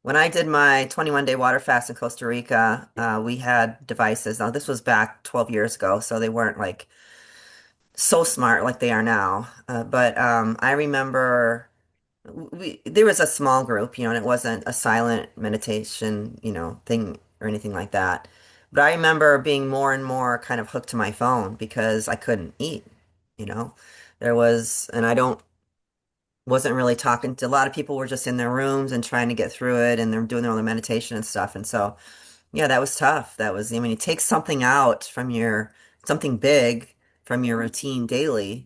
When I did my 21-day water fast in Costa Rica, we had devices. Now, this was back 12 years ago, so they weren't like so smart like they are now. But I remember there was a small group, and it wasn't a silent meditation, thing or anything like that. But I remember being more and more kind of hooked to my phone because I couldn't eat, you know. And I don't wasn't really talking to a lot of people were just in their rooms and trying to get through it and they're doing their own meditation and stuff. And so, yeah, that was tough. I mean, it takes something big from your routine daily,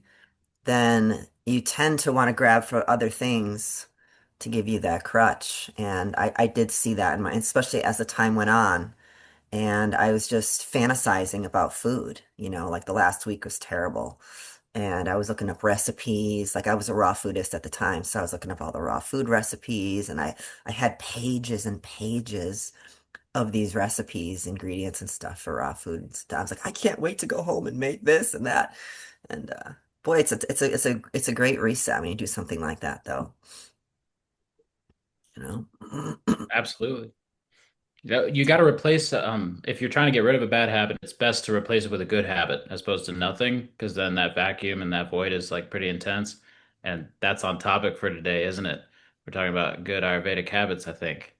then you tend to want to grab for other things to give you that crutch. And I did see that especially as the time went on. And I was just fantasizing about food, like the last week was terrible. And I was looking up recipes. Like I was a raw foodist at the time, so I was looking up all the raw food recipes, and I had pages and pages of these recipes, ingredients and stuff for raw food and stuff. I was like, I can't wait to go home and make this and that. And boy, it's a great reset when you do something like that, though. You know. Absolutely. You got to replace, if you're trying to get rid of a bad habit, it's best to replace it with a good habit as opposed to nothing, because then that vacuum and that void is like pretty intense. And that's on topic for today, isn't it? We're talking about good Ayurvedic habits, I think.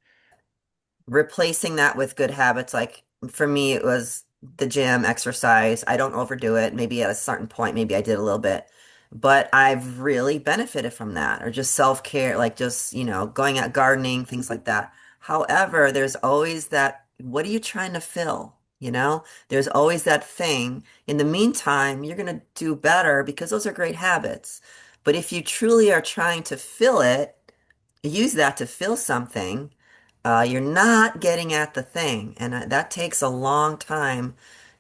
Replacing that with good habits. Like for me, it was the gym, exercise. I don't overdo it. Maybe at a certain point, maybe I did a little bit, but I've really benefited from that, or just self-care, like just, going out gardening, things like that. However, there's always that, what are you trying to fill? There's always that thing. In the meantime, you're going to do better because those are great habits. But if you truly are trying to fill it, use that to fill something, you're not getting at the thing, and that takes a long time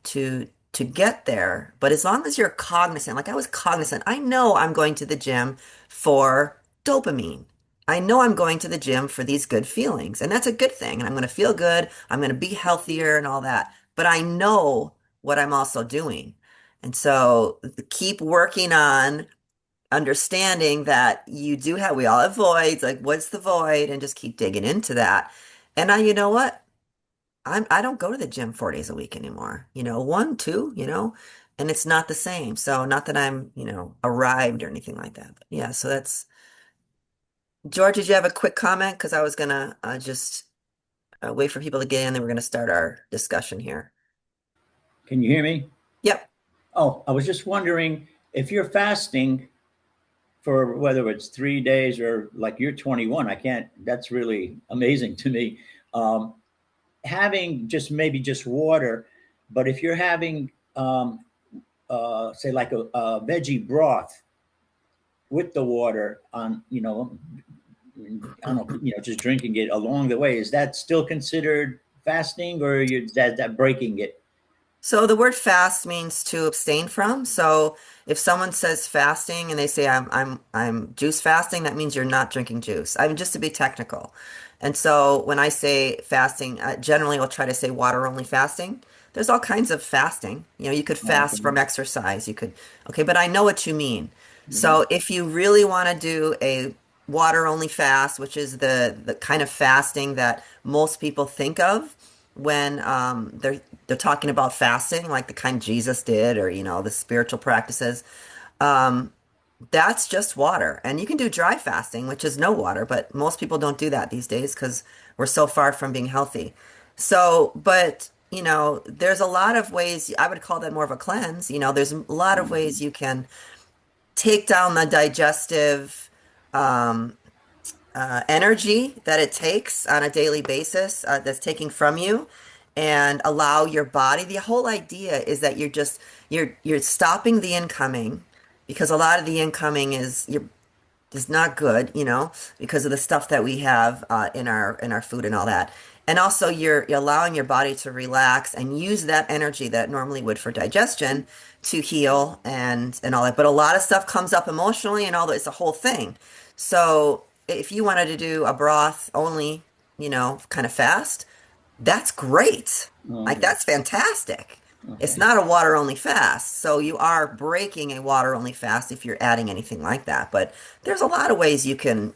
to get there. But as long as you're cognizant, like I was cognizant, I know I'm going to the gym for dopamine. I know I'm going to the gym for these good feelings, and that's a good thing. And I'm going to feel good. I'm going to be healthier and all that. But I know what I'm also doing. And so keep working on understanding that we all have voids, like what's the void, and just keep digging into that. And you know what? I don't go to the gym 4 days a week anymore. One, two, and it's not the same. So not that I'm, arrived or anything like that. But yeah, so that's George, did you have a quick comment? Because I was gonna just wait for people to get in, then we're gonna start our discussion here. Can you hear me? Yep. Oh, I was just wondering if you're fasting for whether it's 3 days or like you're 21, I can't, that's really amazing to me. Um, Having just maybe just water, but if you're having, say, like a veggie broth with the water on, I don't know, just drinking it along the way, is that still considered fasting or you that breaking it? So the word fast means to abstain from. So if someone says fasting and they say I'm juice fasting, that means you're not drinking juice. I mean, just to be technical. And so when I say fasting, generally I'll try to say water only fasting. There's all kinds of fasting. You could fast Okay. from exercise. Okay, but I know what you mean. Mhm. So if you really want to do a water only fast, which is the kind of fasting that most people think of when they're talking about fasting, like the kind Jesus did, or the spiritual practices. Um, that's just water, and you can do dry fasting, which is no water, but most people don't do that these days because we're so far from being healthy. So, but there's a lot of ways. I would call that more of a cleanse. There's a lot of ways Mhm. you can take down the digestive um, energy that it takes on a daily basis, that's taking from you, and allow your body. The whole idea is that you're stopping the incoming, because a lot of the incoming is not good, because of the stuff that we have in our food and all that. And also you're allowing your body to relax and use that energy that normally would for digestion to heal and all that. But a lot of stuff comes up emotionally and all that. It's a whole thing. So if you wanted to do a broth only, kind of fast, that's great. Like Okay. that's fantastic. It's Okay. not a water only fast. So you are breaking a water only fast if you're adding anything like that. But there's a lot of ways you can,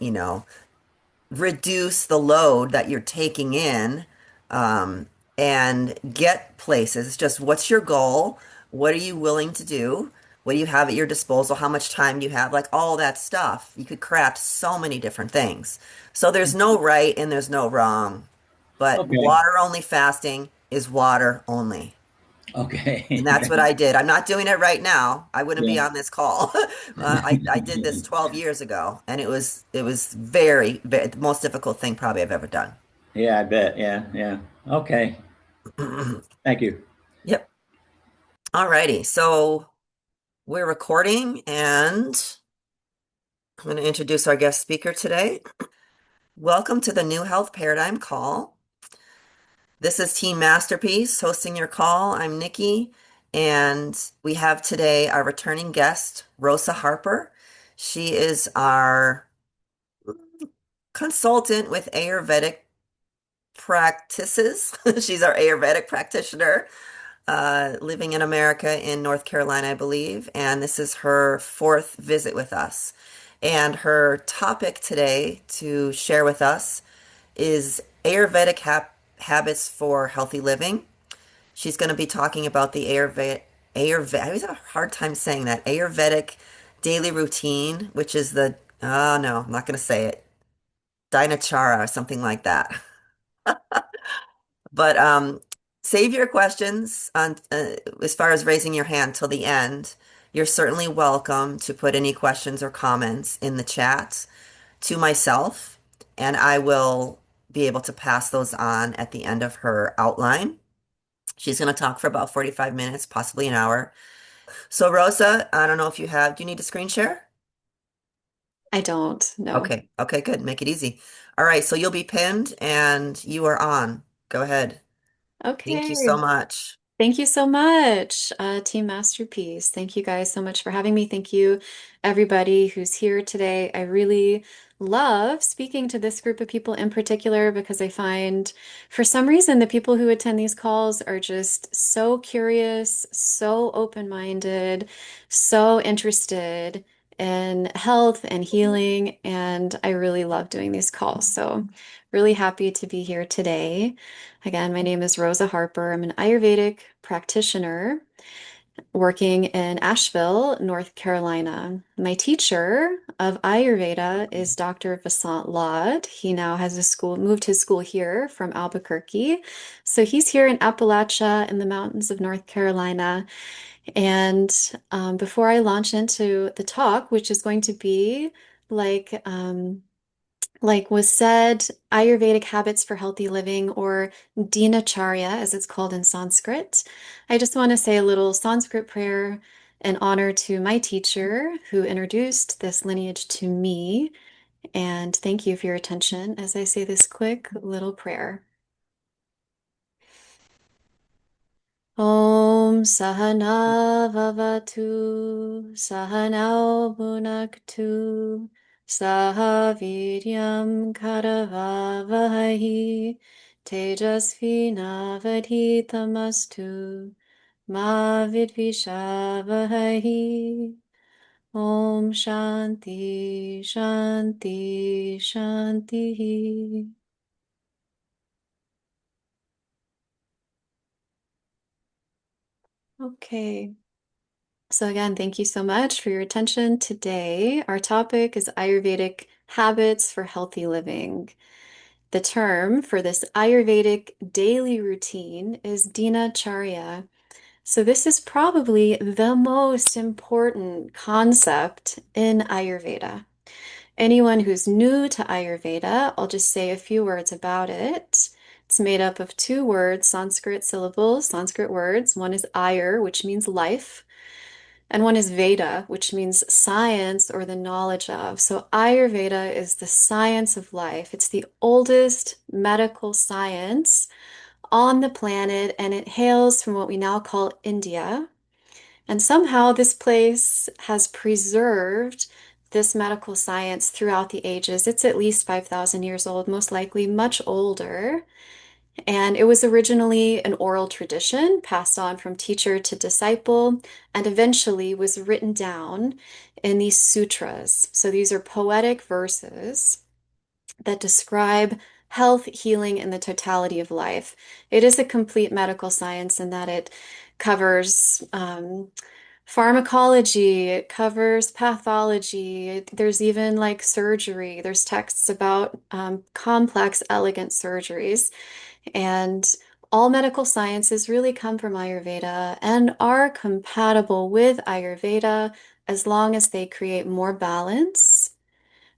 reduce the load that you're taking in, um, and get places. It's just what's your goal? What are you willing to do? What do you have at your disposal? How much time do you have? Like all that stuff. You could craft so many different things. So there's no right and there's no wrong. But Okay. water only fasting is water only. And that's what Okay. I did. I'm not doing it right now. I wouldn't be Yeah. on this call. I did this 12 years ago, and it was very the most difficult thing probably I've ever done. Yeah, I bet. Yeah. Yeah. Okay. Thank you. Yep. Alrighty. So we're recording, and I'm going to introduce our guest speaker today. Welcome to the New Health Paradigm Call. This is Team Masterpiece hosting your call. I'm Nikki, and we have today our returning guest, Rosa Harper. She is our consultant with Ayurvedic practices. She's our Ayurvedic practitioner, living in America in North Carolina, I believe. And this is her fourth visit with us. And her topic today to share with us is Ayurvedic habits for healthy living. She's going to be talking about the Ayurvedic, I always have a hard time saying that, Ayurvedic daily routine, which is oh no, I'm not going to say it, Dinacharya or something like that. But save your questions on as far as raising your hand till the end. You're certainly welcome to put any questions or comments in the chat to myself, and I will be able to pass those on at the end of her outline. She's going to talk for about 45 minutes, possibly an hour. So, Rosa, I don't know if do you need a screen share? I don't know. Okay, okay, good. Make it easy. All right, so you'll be pinned and you are on. Go ahead. Thank you so Okay. much. Thank you so much, Team Masterpiece. Thank you guys so much for having me. Thank you, everybody who's here today. I really love speaking to this group of people in particular because I find for some reason the people who attend these calls are just so curious, so open-minded, so interested in health and healing, and I really love doing these calls. So, really happy to be here today. Again, my name is Rosa Harper. I'm an Ayurvedic practitioner working in Asheville, North Carolina. My teacher of Ayurveda is Dr. Vasant Lad. He now has a school, moved his school here from Albuquerque. So he's here in Appalachia in the mountains of North Carolina. And before I launch into the talk, which is going to be like, like was said, Ayurvedic habits for healthy living, or Dinacharya, as it's called in Sanskrit. I just want to say a little Sanskrit prayer in honor to my teacher who introduced this lineage to me. And thank you for your attention as I say this quick little prayer. Om Sahana Vavatu Sahanao Bhunaktu Sahaviryam Karavavahi Tejasvinavadhitamastu Ma Vidvishavavahi. Om Shanti Shanti Shanti. Okay. So again, thank you so much for your attention today. Our topic is Ayurvedic habits for healthy living. The term for this Ayurvedic daily routine is Dinacharya. So this is probably the most important concept in Ayurveda. Anyone who's new to Ayurveda, I'll just say a few words about it. It's made up of two words, Sanskrit syllables, Sanskrit words. One is Ayur, which means life. And one is Veda, which means science or the knowledge of. So Ayurveda is the science of life. It's the oldest medical science on the planet, and it hails from what we now call India. And somehow this place has preserved this medical science throughout the ages. It's at least 5,000 years old, most likely much older. And it was originally an oral tradition passed on from teacher to disciple, and eventually was written down in these sutras. So these are poetic verses that describe health, healing, and the totality of life. It is a complete medical science in that it covers pharmacology, it covers pathology. There's even like surgery. There's texts about complex, elegant surgeries. And all medical sciences really come from Ayurveda and are compatible with Ayurveda as long as they create more balance,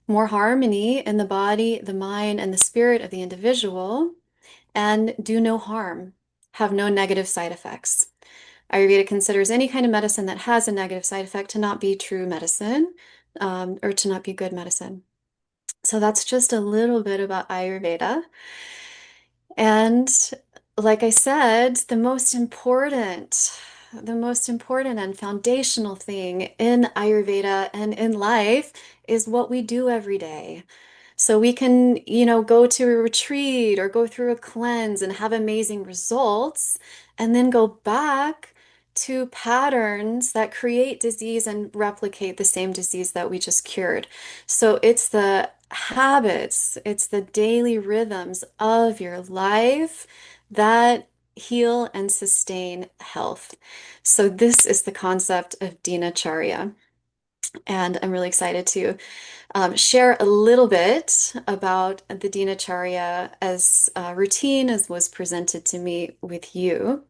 more harmony in the body, the mind, and the spirit of the individual, and do no harm, have no negative side effects. Ayurveda considers any kind of medicine that has a negative side effect to not be true medicine, or to not be good medicine. So that's just a little bit about Ayurveda. And like I said, the most important and foundational thing in Ayurveda and in life is what we do every day. So we can, go to a retreat or go through a cleanse and have amazing results, and then go back to patterns that create disease and replicate the same disease that we just cured. So it's the habits, it's the daily rhythms of your life that heal and sustain health. So this is the concept of Dinacharya. And I'm really excited to share a little bit about the Dinacharya as routine as was presented to me with you.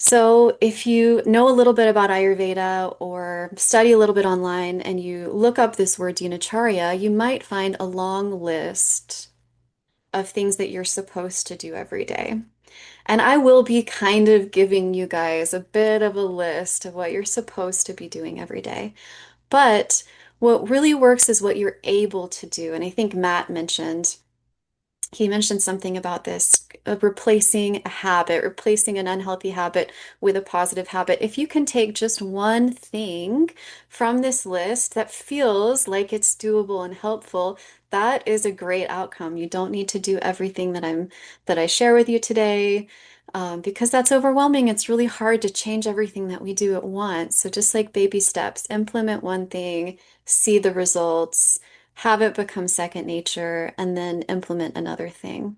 So if you know a little bit about Ayurveda or study a little bit online and you look up this word Dinacharya, you might find a long list of things that you're supposed to do every day. And I will be kind of giving you guys a bit of a list of what you're supposed to be doing every day. But what really works is what you're able to do. And I think Matt mentioned, he mentioned something about this, replacing a habit, replacing an unhealthy habit with a positive habit. If you can take just one thing from this list that feels like it's doable and helpful, that is a great outcome. You don't need to do everything that I share with you today, because that's overwhelming. It's really hard to change everything that we do at once. So just like baby steps, implement one thing, see the results, have it become second nature, and then implement another thing.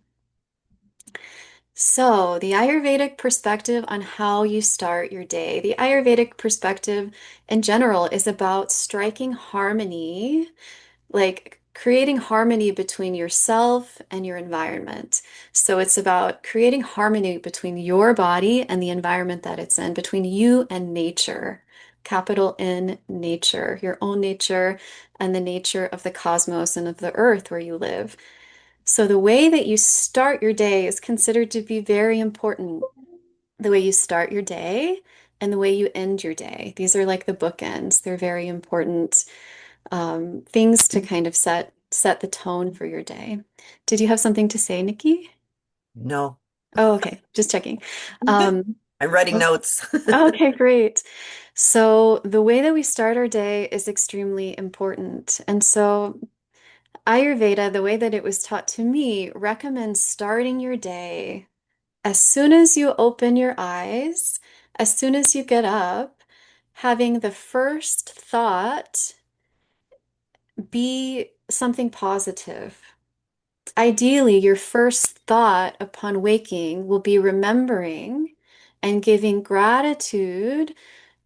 So, the Ayurvedic perspective on how you start your day. The Ayurvedic perspective in general is about striking harmony, like creating harmony between yourself and your environment. So, it's about creating harmony between your body and the environment that it's in, between you and nature. Capital N, nature, your own nature, and the nature of the cosmos and of the earth where you live. So, the way that you start your day is considered to be very important. The way you start your day and the way you end your day. These are like the bookends. They're very important things to kind of set the tone for your day. Did you have something to say, Nikki? No. Oh, okay. Just checking. I'm Um, writing oh, notes. okay, great. So the way that we start our day is extremely important. And so Ayurveda, the way that it was taught to me, recommends starting your day as soon as you open your eyes, as soon as you get up, having the first thought be something positive. Ideally, your first thought upon waking will be remembering and giving gratitude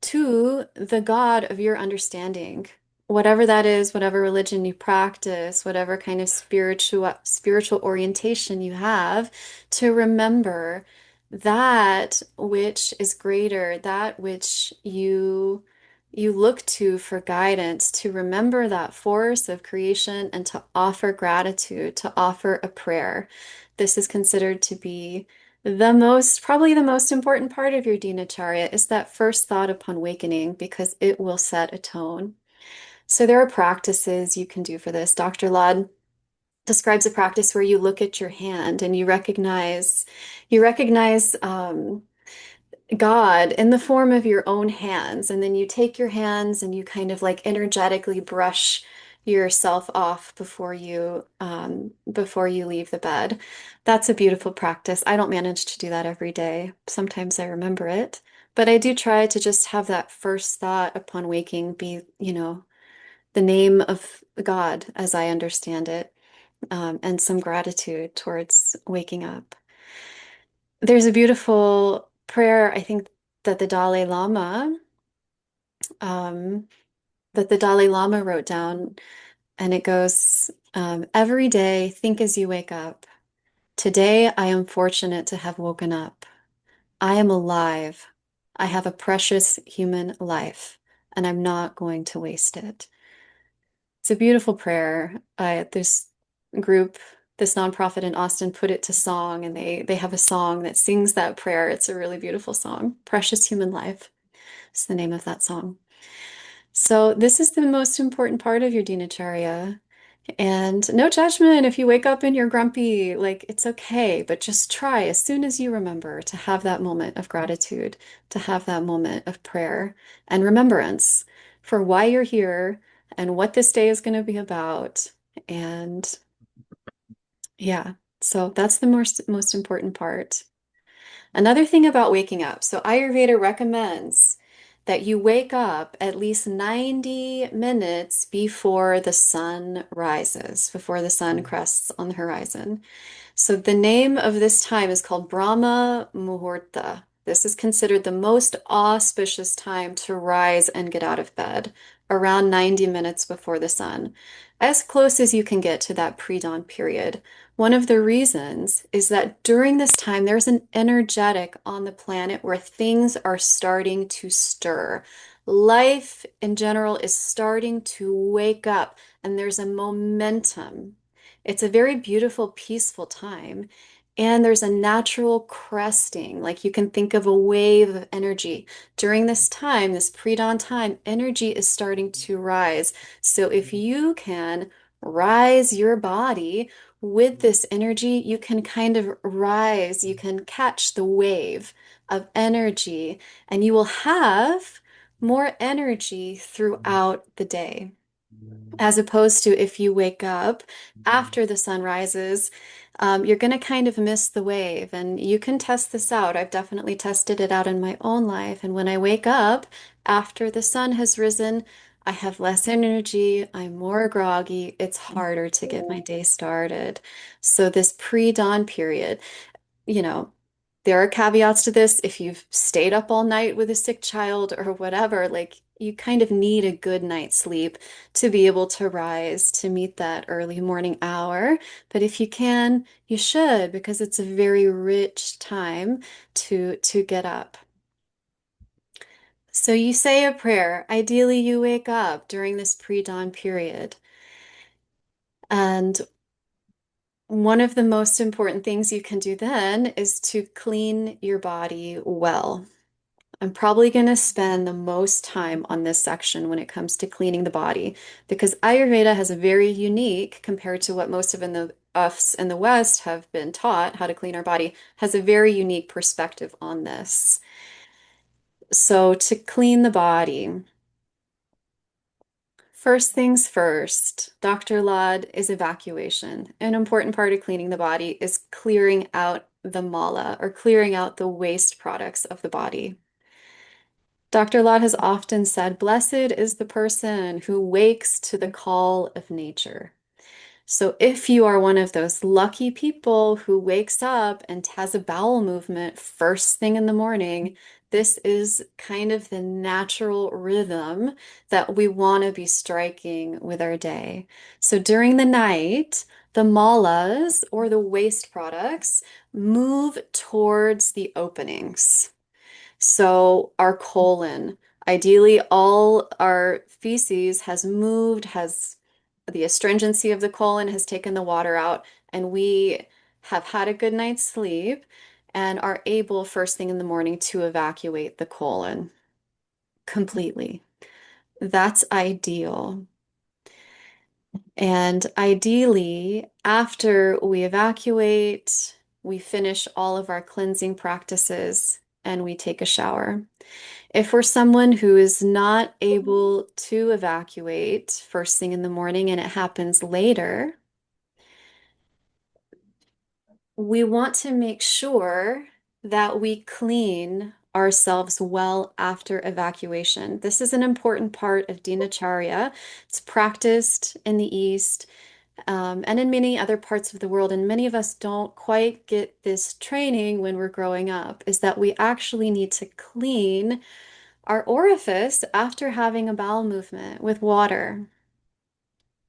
to the God of your understanding. Whatever that is, whatever religion you practice, whatever kind of spiritual orientation you have, to remember that which is greater, that which you look to for guidance, to remember that force of creation and to offer gratitude, to offer a prayer. This is considered to be probably the most important part of your dinacharya is that first thought upon awakening because it will set a tone. So there are practices you can do for this. Dr. Ladd describes a practice where you look at your hand and you recognize God in the form of your own hands. And then you take your hands and you kind of like energetically brush yourself off before you leave the bed. That's a beautiful practice. I don't manage to do that every day. Sometimes I remember it, but I do try to just have that first thought upon waking be, the name of God as I understand it. and some gratitude towards waking up. There's a beautiful prayer, I think, that the Dalai Lama um, wrote down, and it goes, every day, think as you wake up. Today, I am fortunate to have woken up. I am alive. I have a precious human life, and I'm not going to waste it. It's a beautiful prayer. This group, this nonprofit in Austin, put it to song, and they have a song that sings that prayer. It's a really beautiful song. Precious Human Life is the name of that song. So this is the most important part of your Dinacharya. And no judgment if you wake up and you're grumpy, like it's okay, but just try as soon as you remember to have that moment of gratitude, to have that moment of prayer and remembrance for why you're here and what this day is going to be about. And yeah, so that's the most important part. Another thing about waking up. So Ayurveda recommends that you wake up at least 90 minutes before the sun rises, before the sun crests on the horizon. So the name of this time is called Brahma Muhurta. This is considered the most auspicious time to rise and get out of bed, around 90 minutes before the sun, as close as you can get to that pre-dawn period. One of the reasons is that during this time, there's an energetic on the planet where things are starting to stir. Life in general is starting to wake up, and there's a momentum. It's a very beautiful, peaceful time. And there's a natural cresting, like you can think of a wave of energy. During this time, this pre-dawn time, energy is starting to rise. So if you can rise your body with this energy, you can kind of rise, you can catch the wave of energy, and you will have more energy throughout the day. As opposed to if you wake up after the sun rises, you're going to kind of miss the wave. And you can test this out. I've definitely tested it out in my own life. And when I wake up after the sun has risen, I have less energy, I'm more groggy, it's harder to get my day started. So this pre-dawn period, you know, there are caveats to this. If you've stayed up all night with a sick child or whatever, like you kind of need a good night's sleep to be able to rise to meet that early morning hour. But if you can, you should, because it's a very rich time to get up. So you say a prayer. Ideally, you wake up during this pre-dawn period. And one of the most important things you can do then is to clean your body well. I'm probably going to spend the most time on this section when it comes to cleaning the body because Ayurveda has a very unique, compared to what most of us in the West have been taught how to clean our body, has a very unique perspective on this. So to clean the body, first things first, Dr. Lad, is evacuation. An important part of cleaning the body is clearing out the mala or clearing out the waste products of the body. Dr. Lad has often said, blessed is the person who wakes to the call of nature. So if you are one of those lucky people who wakes up and has a bowel movement first thing in the morning, this is kind of the natural rhythm that we want to be striking with our day. So during the night, the malas or the waste products move towards the openings. So our colon, ideally all our feces has moved, has the astringency of the colon has taken the water out, and we have had a good night's sleep and are able first thing in the morning to evacuate the colon completely. That's ideal. And ideally, after we evacuate, we finish all of our cleansing practices and we take a shower. If we're someone who is not able to evacuate first thing in the morning and it happens later, we want to make sure that we clean ourselves well after evacuation. This is an important part of Dinacharya. It's practiced in the East. and in many other parts of the world, and many of us don't quite get this training when we're growing up, is that we actually need to clean our orifice after having a bowel movement with water.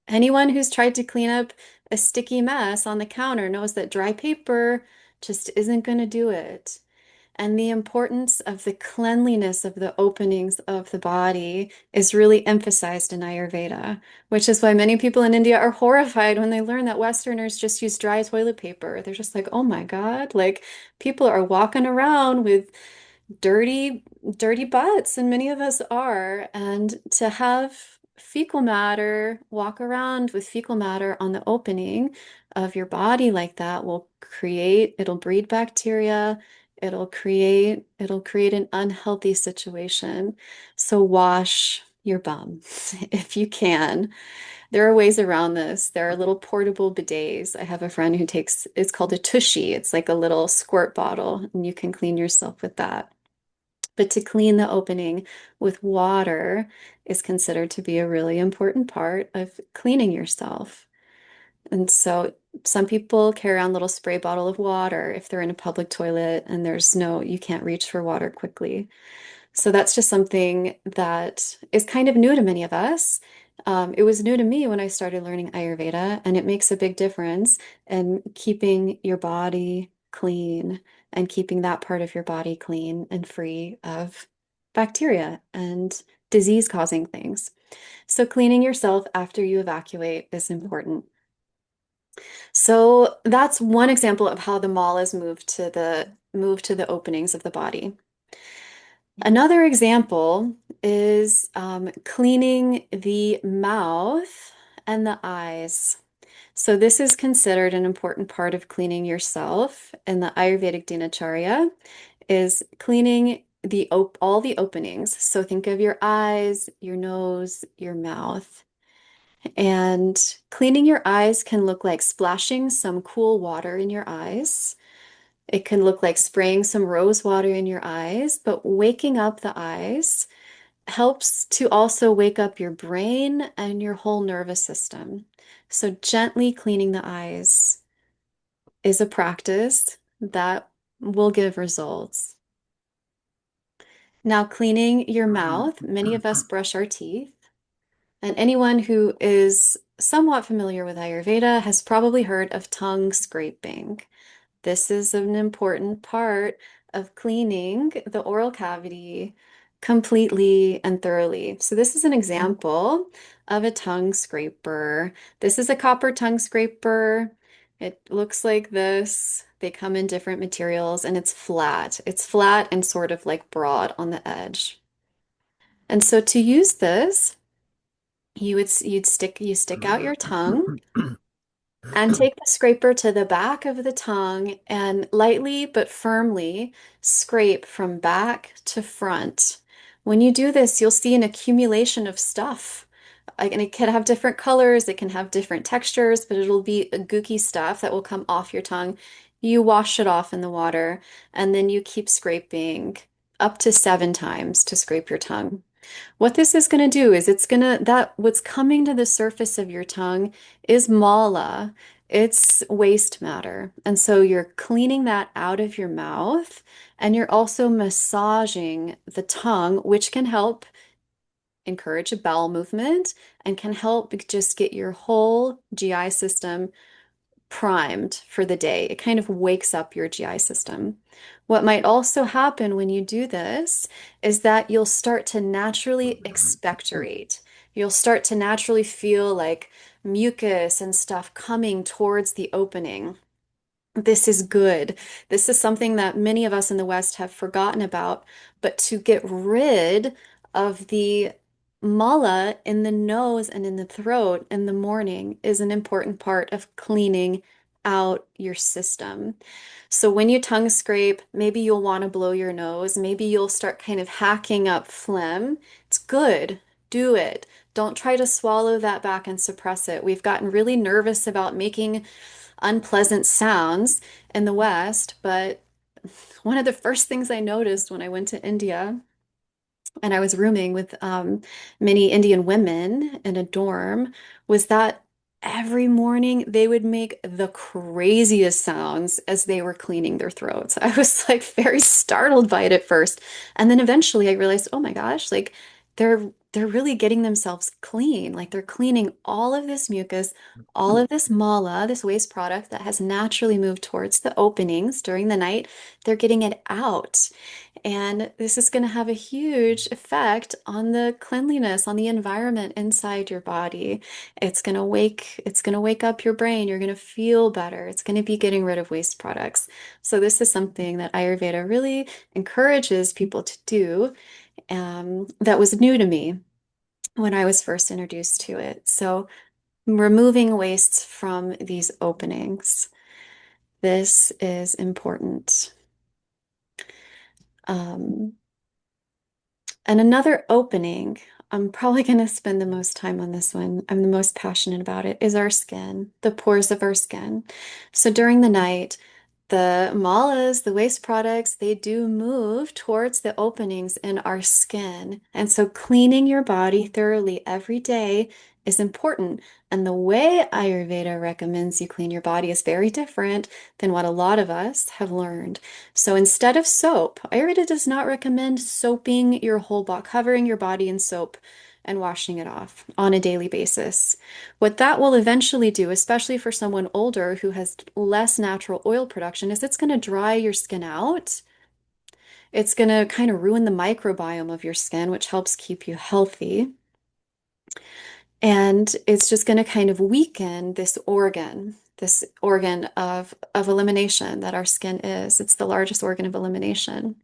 Anyone who's tried to clean up a sticky mess on the counter knows that dry paper just isn't going to do it. And the importance of the cleanliness of the openings of the body is really emphasized in Ayurveda, which is why many people in India are horrified when they learn that Westerners just use dry toilet paper. They're just like, oh my God, like people are walking around with dirty, dirty butts, and many of us are. And to have fecal matter walk around with fecal matter on the opening of your body like that will it'll breed bacteria. It'll create an unhealthy situation. So wash your bum if you can. There are ways around this. There are little portable bidets. I have a friend who takes, it's called a tushy. It's like a little squirt bottle, and you can clean yourself with that. But to clean the opening with water is considered to be a really important part of cleaning yourself. And so some people carry around a little spray bottle of water if they're in a public toilet and you can't reach for water quickly. So that's just something that is kind of new to many of us. It was new to me when I started learning Ayurveda, and it makes a big difference in keeping your body clean and keeping that part of your body clean and free of bacteria and disease-causing things. So cleaning yourself after you evacuate is important. So that's one example of how the mall is moved to the openings of the body. Another example is cleaning the mouth and the eyes. So this is considered an important part of cleaning yourself, and the Ayurvedic Dinacharya is cleaning all the openings. So think of your eyes, your nose, your mouth. And cleaning your eyes can look like splashing some cool water in your eyes. It can look like spraying some rose water in your eyes, but waking up the eyes helps to also wake up your brain and your whole nervous system. So gently cleaning the eyes is a practice that will give results. Now, cleaning your mouth, many of us brush our teeth. And anyone who is somewhat familiar with Ayurveda has probably heard of tongue scraping. This is an important part of cleaning the oral cavity completely and thoroughly. So this is an example of a tongue scraper. This is a copper tongue scraper. It looks like this. They come in different materials, and it's flat. It's flat and sort of like broad on the edge. And so to use this, you stick out your tongue and take the scraper to the back of the tongue and lightly but firmly scrape from back to front. When you do this, you'll see an accumulation of stuff. And it can have different colors, it can have different textures, but it'll be a gooky stuff that will come off your tongue. You wash it off in the water, and then you keep scraping up to 7 times to scrape your tongue. What this is going to do is what's coming to the surface of your tongue is mala. It's waste matter. And so you're cleaning that out of your mouth, and you're also massaging the tongue, which can help encourage a bowel movement and can help just get your whole GI system primed for the day. It kind of wakes up your GI system. What might also happen when you do this is that you'll start to naturally expectorate. You'll start to naturally feel like mucus and stuff coming towards the opening. This is good. This is something that many of us in the West have forgotten about, but to get rid of the mala in the nose and in the throat in the morning is an important part of cleaning out your system. So when you tongue scrape, maybe you'll want to blow your nose. Maybe you'll start kind of hacking up phlegm. It's good. Do it. Don't try to swallow that back and suppress it. We've gotten really nervous about making unpleasant sounds in the West, but one of the first things I noticed when I went to India and I was rooming with many Indian women in a dorm was that every morning they would make the craziest sounds as they were cleaning their throats. I was like very startled by it at first. And then eventually I realized, oh my gosh, like they're really getting themselves clean. Like they're cleaning all of this mucus, all of this mala, this waste product that has naturally moved towards the openings during the night. They're getting it out. And this is going to have a huge effect on the cleanliness, on the environment inside your body. It's going to wake up your brain. You're going to feel better. It's going to be getting rid of waste products. So this is something that Ayurveda really encourages people to do, that was new to me when I was first introduced to it. So removing wastes from these openings. This is important. Um, And another opening, I'm probably going to spend the most time on this one. I'm the most passionate about it, is our skin, the pores of our skin. So during the night, the malas, the waste products, they do move towards the openings in our skin. And so cleaning your body thoroughly every day is important. And the way Ayurveda recommends you clean your body is very different than what a lot of us have learned. So instead of soap, Ayurveda does not recommend soaping your whole body, covering your body in soap and washing it off on a daily basis. What that will eventually do, especially for someone older who has less natural oil production, is it's going to dry your skin out. It's going to kind of ruin the microbiome of your skin, which helps keep you healthy. And it's just going to kind of weaken this organ of elimination that our skin is. It's the largest organ of elimination.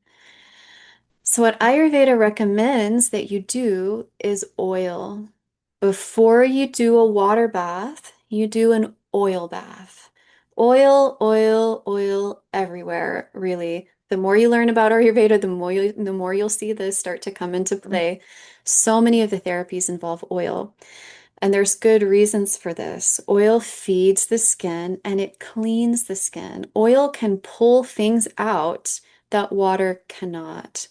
So what Ayurveda recommends that you do is oil. Before you do a water bath, you do an oil bath. Oil, oil, oil everywhere, really. The more you learn about Ayurveda, the more you'll see this start to come into play. So many of the therapies involve oil. And there's good reasons for this. Oil feeds the skin and it cleans the skin. Oil can pull things out that water cannot.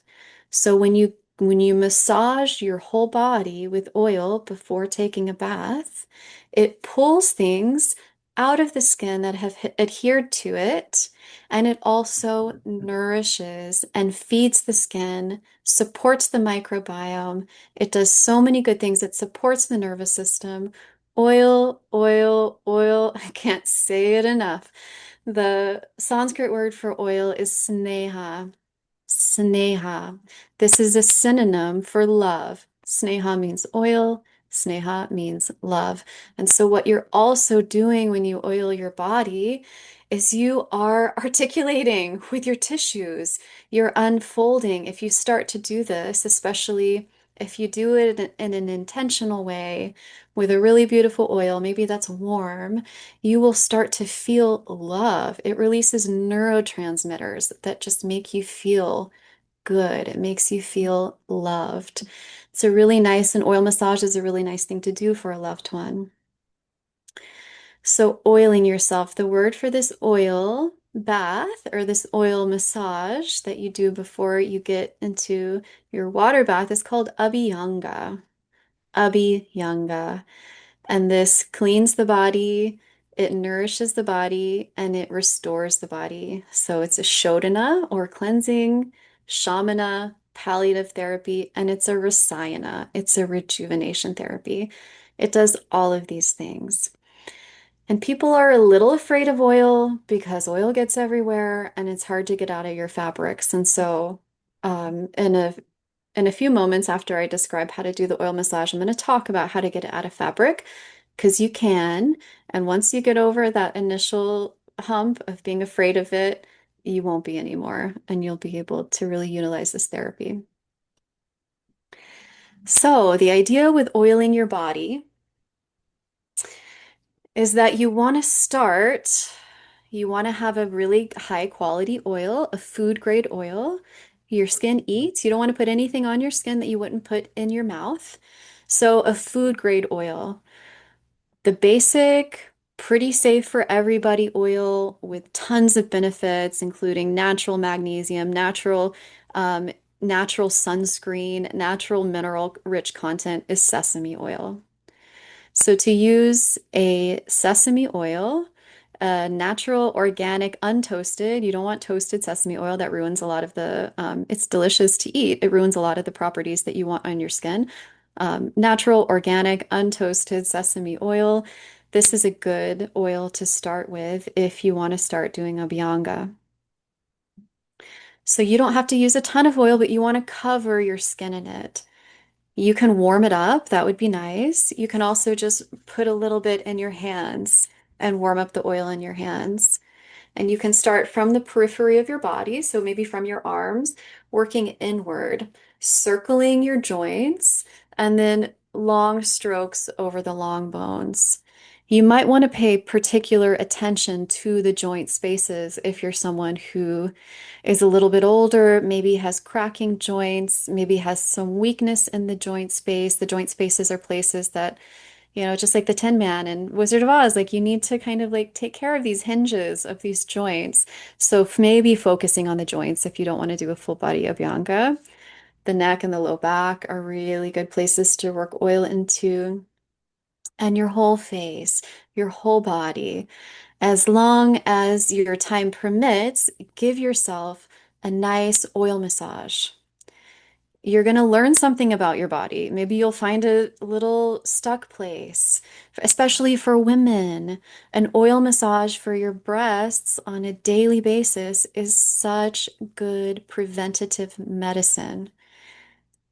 So when you massage your whole body with oil before taking a bath, it pulls things out of the skin that have adhered to it, and it also nourishes and feeds the skin, supports the microbiome. It does so many good things. It supports the nervous system. Oil, oil, oil. I can't say it enough. The Sanskrit word for oil is sneha. Sneha. This is a synonym for love. Sneha means oil. Sneha means love. And so what you're also doing when you oil your body is you are articulating with your tissues. You're unfolding. If you start to do this, especially if you do it in an intentional way with a really beautiful oil, maybe that's warm, you will start to feel love. It releases neurotransmitters that just make you feel good. It makes you feel loved. It's a really nice, an oil massage is a really nice thing to do for a loved one. So oiling yourself, the word for this oil bath or this oil massage that you do before you get into your water bath is called abhyanga. Abhyanga. And this cleans the body, it nourishes the body, and it restores the body. So it's a shodhana or cleansing, shamana, palliative therapy, and it's a rasayana. It's a rejuvenation therapy. It does all of these things. And people are a little afraid of oil because oil gets everywhere and it's hard to get out of your fabrics. And so, in a few moments after I describe how to do the oil massage, I'm going to talk about how to get it out of fabric because you can. And once you get over that initial hump of being afraid of it, you won't be anymore, and you'll be able to really utilize this therapy. So, the idea with oiling your body is that you want to have a really high quality oil, a food grade oil. Your skin eats. You don't want to put anything on your skin that you wouldn't put in your mouth. So, a food grade oil. The basic, pretty safe for everybody oil with tons of benefits, including natural magnesium, um, natural sunscreen, natural mineral rich content is sesame oil. So to use a sesame oil, natural, organic, untoasted. You don't want toasted sesame oil. That ruins a lot of it's delicious to eat. It ruins a lot of the properties that you want on your skin. Natural, organic, untoasted sesame oil. This is a good oil to start with if you want to start doing Abhyanga. So you don't have to use a ton of oil, but you want to cover your skin in it. You can warm it up. That would be nice. You can also just put a little bit in your hands and warm up the oil in your hands. And you can start from the periphery of your body, so maybe from your arms, working inward, circling your joints, and then long strokes over the long bones. You might want to pay particular attention to the joint spaces if you're someone who is a little bit older, maybe has cracking joints, maybe has some weakness in the joint space. The joint spaces are places that, just like the Tin Man and Wizard of Oz, like you need to kind of like take care of these hinges of these joints. So maybe focusing on the joints if you don't want to do a full body Abhyanga. The neck and the low back are really good places to work oil into. And your whole face, your whole body. As long as your time permits, give yourself a nice oil massage. You're going to learn something about your body. Maybe you'll find a little stuck place, especially for women. An oil massage for your breasts on a daily basis is such good preventative medicine.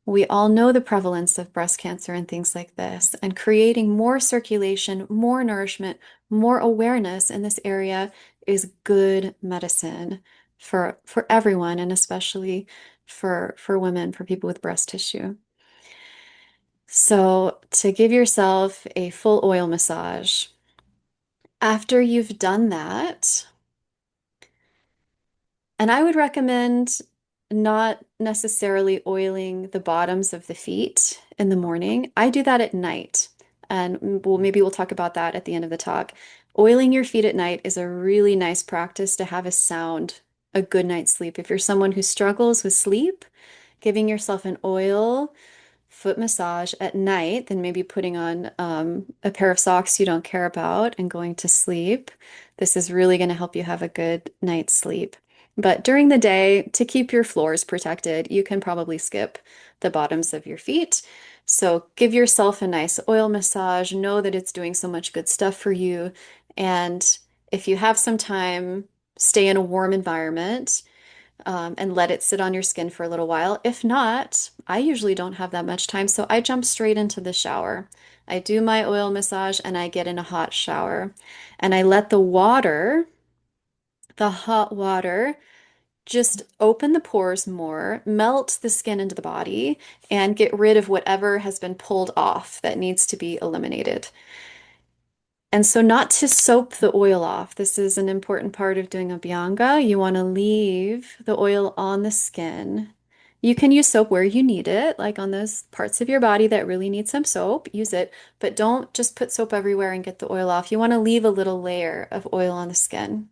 We all know the prevalence of breast cancer and things like this, and creating more circulation, more nourishment, more awareness in this area is good medicine for everyone, and especially for women, for people with breast tissue. So to give yourself a full oil massage, after you've done that, and I would recommend not necessarily oiling the bottoms of the feet in the morning. I do that at night. And maybe we'll talk about that at the end of the talk. Oiling your feet at night is a really nice practice to have a good night's sleep. If you're someone who struggles with sleep, giving yourself an oil foot massage at night, then maybe putting on a pair of socks you don't care about and going to sleep. This is really going to help you have a good night's sleep. But during the day, to keep your floors protected, you can probably skip the bottoms of your feet. So give yourself a nice oil massage. Know that it's doing so much good stuff for you. And if you have some time, stay in a warm environment and let it sit on your skin for a little while. If not, I usually don't have that much time, so I jump straight into the shower. I do my oil massage and I get in a hot shower. And I let the hot water, just open the pores more, melt the skin into the body, and get rid of whatever has been pulled off that needs to be eliminated. And so not to soap the oil off. This is an important part of doing Abhyanga. You want to leave the oil on the skin. You can use soap where you need it, like on those parts of your body that really need some soap, use it, but don't just put soap everywhere and get the oil off. You want to leave a little layer of oil on the skin.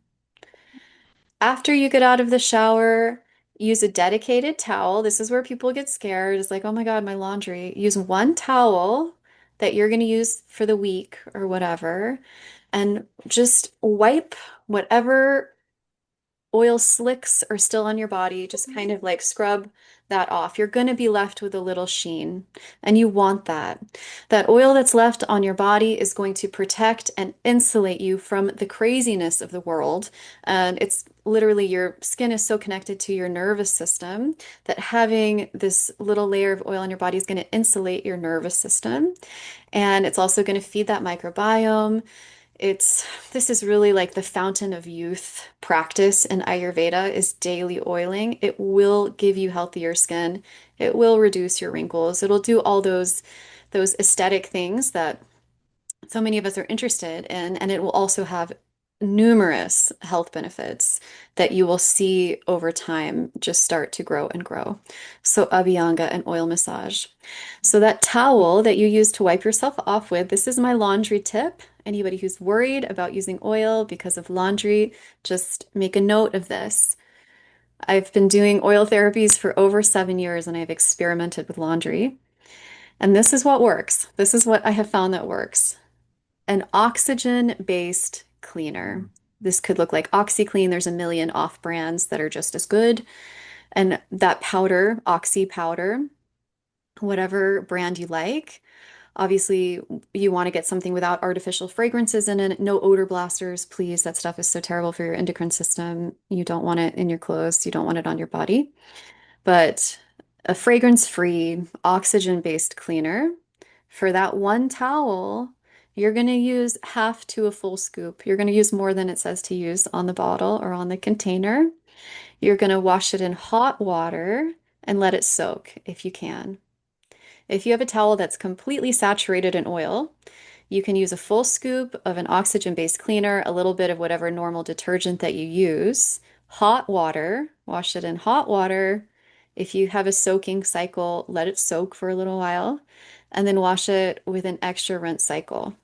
After you get out of the shower, use a dedicated towel. This is where people get scared. It's like, oh my God, my laundry. Use one towel that you're going to use for the week or whatever, and just wipe whatever oil slicks are still on your body. Just kind of like scrub that off. You're going to be left with a little sheen, and you want that. That oil that's left on your body is going to protect and insulate you from the craziness of the world. And it's literally your skin is so connected to your nervous system that having this little layer of oil on your body is going to insulate your nervous system. And it's also going to feed that microbiome. This is really like the fountain of youth practice in Ayurveda is daily oiling. It will give you healthier skin. It will reduce your wrinkles. It'll do all those aesthetic things that so many of us are interested in, and it will also have numerous health benefits that you will see over time just start to grow and grow. So Abhyanga and oil massage. So that towel that you use to wipe yourself off with, this is my laundry tip. Anybody who's worried about using oil because of laundry, just make a note of this. I've been doing oil therapies for over 7 years and I've experimented with laundry. And this is what works. This is what I have found that works. An oxygen-based cleaner. This could look like OxyClean. There's a million off brands that are just as good. And that powder, Oxy powder, whatever brand you like. Obviously, you want to get something without artificial fragrances in it. No odor blasters, please. That stuff is so terrible for your endocrine system. You don't want it in your clothes. You don't want it on your body. But a fragrance-free, oxygen-based cleaner, for that one towel, you're going to use half to a full scoop. You're going to use more than it says to use on the bottle or on the container. You're going to wash it in hot water and let it soak if you can. If you have a towel that's completely saturated in oil, you can use a full scoop of an oxygen-based cleaner, a little bit of whatever normal detergent that you use, hot water, wash it in hot water. If you have a soaking cycle, let it soak for a little while, and then wash it with an extra rinse cycle.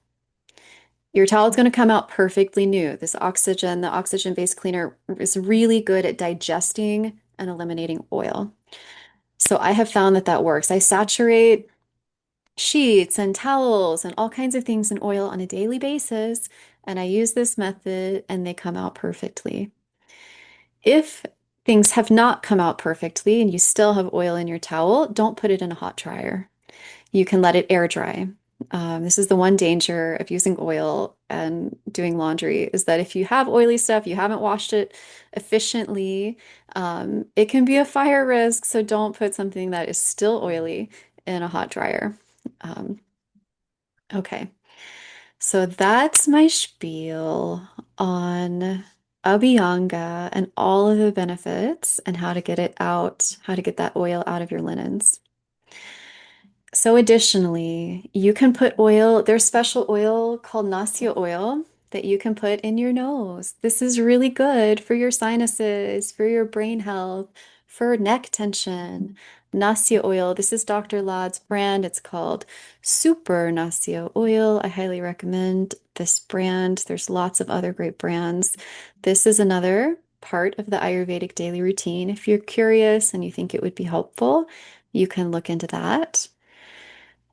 Your towel is going to come out perfectly new. This oxygen, the oxygen-based cleaner is really good at digesting and eliminating oil. So I have found that that works. I saturate sheets and towels and all kinds of things in oil on a daily basis, and I use this method and they come out perfectly. If things have not come out perfectly and you still have oil in your towel, don't put it in a hot dryer. You can let it air dry. This is the one danger of using oil and doing laundry is that if you have oily stuff, you haven't washed it efficiently, it can be a fire risk. So don't put something that is still oily in a hot dryer. Um, okay, so that's my spiel on Abhyanga and all of the benefits and how to get it out, how to get that oil out of your linens. So additionally, you can put oil, there's special oil called Nasya oil that you can put in your nose. This is really good for your sinuses, for your brain health, for neck tension. Nasya oil, this is Dr. Ladd's brand. It's called Super Nasya oil. I highly recommend this brand. There's lots of other great brands. This is another part of the Ayurvedic daily routine. If you're curious and you think it would be helpful, you can look into that.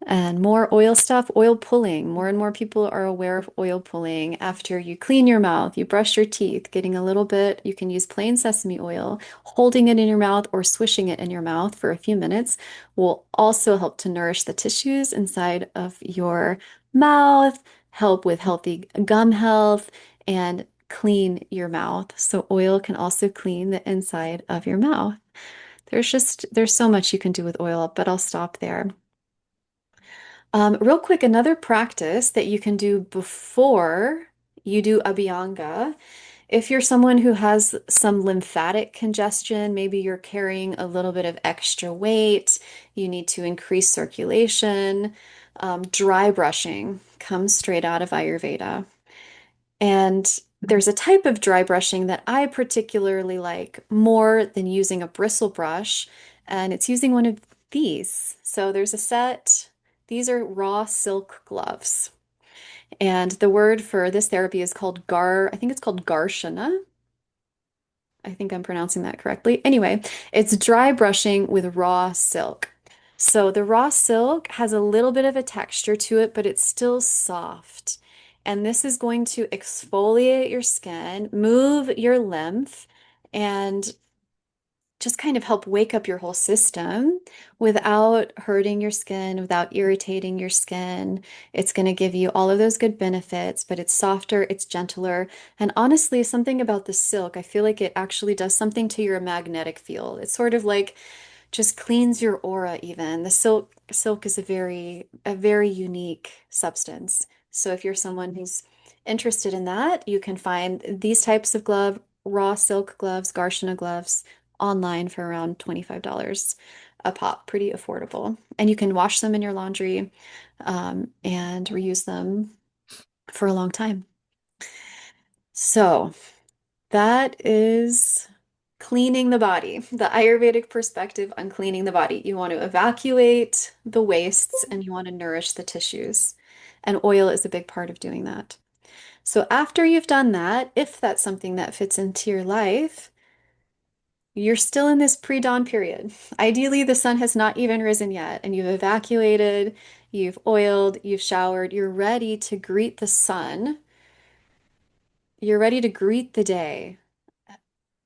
And more oil stuff, oil pulling. More and more people are aware of oil pulling. After you clean your mouth, you brush your teeth, getting a little bit, you can use plain sesame oil. Holding it in your mouth or swishing it in your mouth for a few minutes will also help to nourish the tissues inside of your mouth, help with healthy gum health, and clean your mouth. So oil can also clean the inside of your mouth. There's so much you can do with oil, but I'll stop there. Real quick, another practice that you can do before you do Abhyanga, if you're someone who has some lymphatic congestion, maybe you're carrying a little bit of extra weight, you need to increase circulation, dry brushing comes straight out of Ayurveda. And there's a type of dry brushing that I particularly like more than using a bristle brush, and it's using one of these. So there's a set, these are raw silk gloves. And the word for this therapy is called I think it's called Garshana. I think I'm pronouncing that correctly. Anyway, it's dry brushing with raw silk. So the raw silk has a little bit of a texture to it, but it's still soft. And this is going to exfoliate your skin, move your lymph, and just kind of help wake up your whole system without hurting your skin, without irritating your skin. It's going to give you all of those good benefits, but it's softer, it's gentler. And honestly, something about the silk, I feel like it actually does something to your magnetic field. It's sort of like just cleans your aura even. The silk is a very unique substance. So if you're someone who's interested in that, you can find these types of raw silk gloves, Garshana gloves online for around $25 a pop, pretty affordable. And you can wash them in your laundry and reuse them for a long time. So that is cleaning the body, the Ayurvedic perspective on cleaning the body. You want to evacuate the wastes and you want to nourish the tissues. And oil is a big part of doing that. So after you've done that, if that's something that fits into your life, you're still in this pre-dawn period. Ideally, the sun has not even risen yet, and you've evacuated, you've oiled, you've showered, you're ready to greet the sun. You're ready to greet the day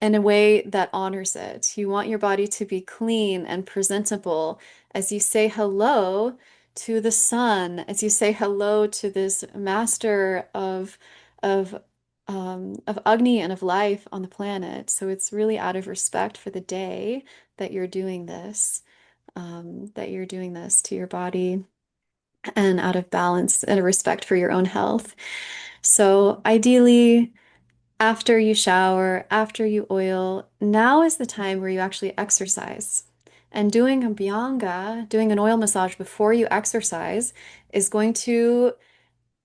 in a way that honors it. You want your body to be clean and presentable as you say hello to the sun, as you say hello to this master of of Agni and of life on the planet. So it's really out of respect for the day that you're doing this, that you're doing this to your body, and out of balance and a respect for your own health. So ideally, after you shower, after you oil, now is the time where you actually exercise. And doing a Abhyanga, doing an oil massage before you exercise, is going to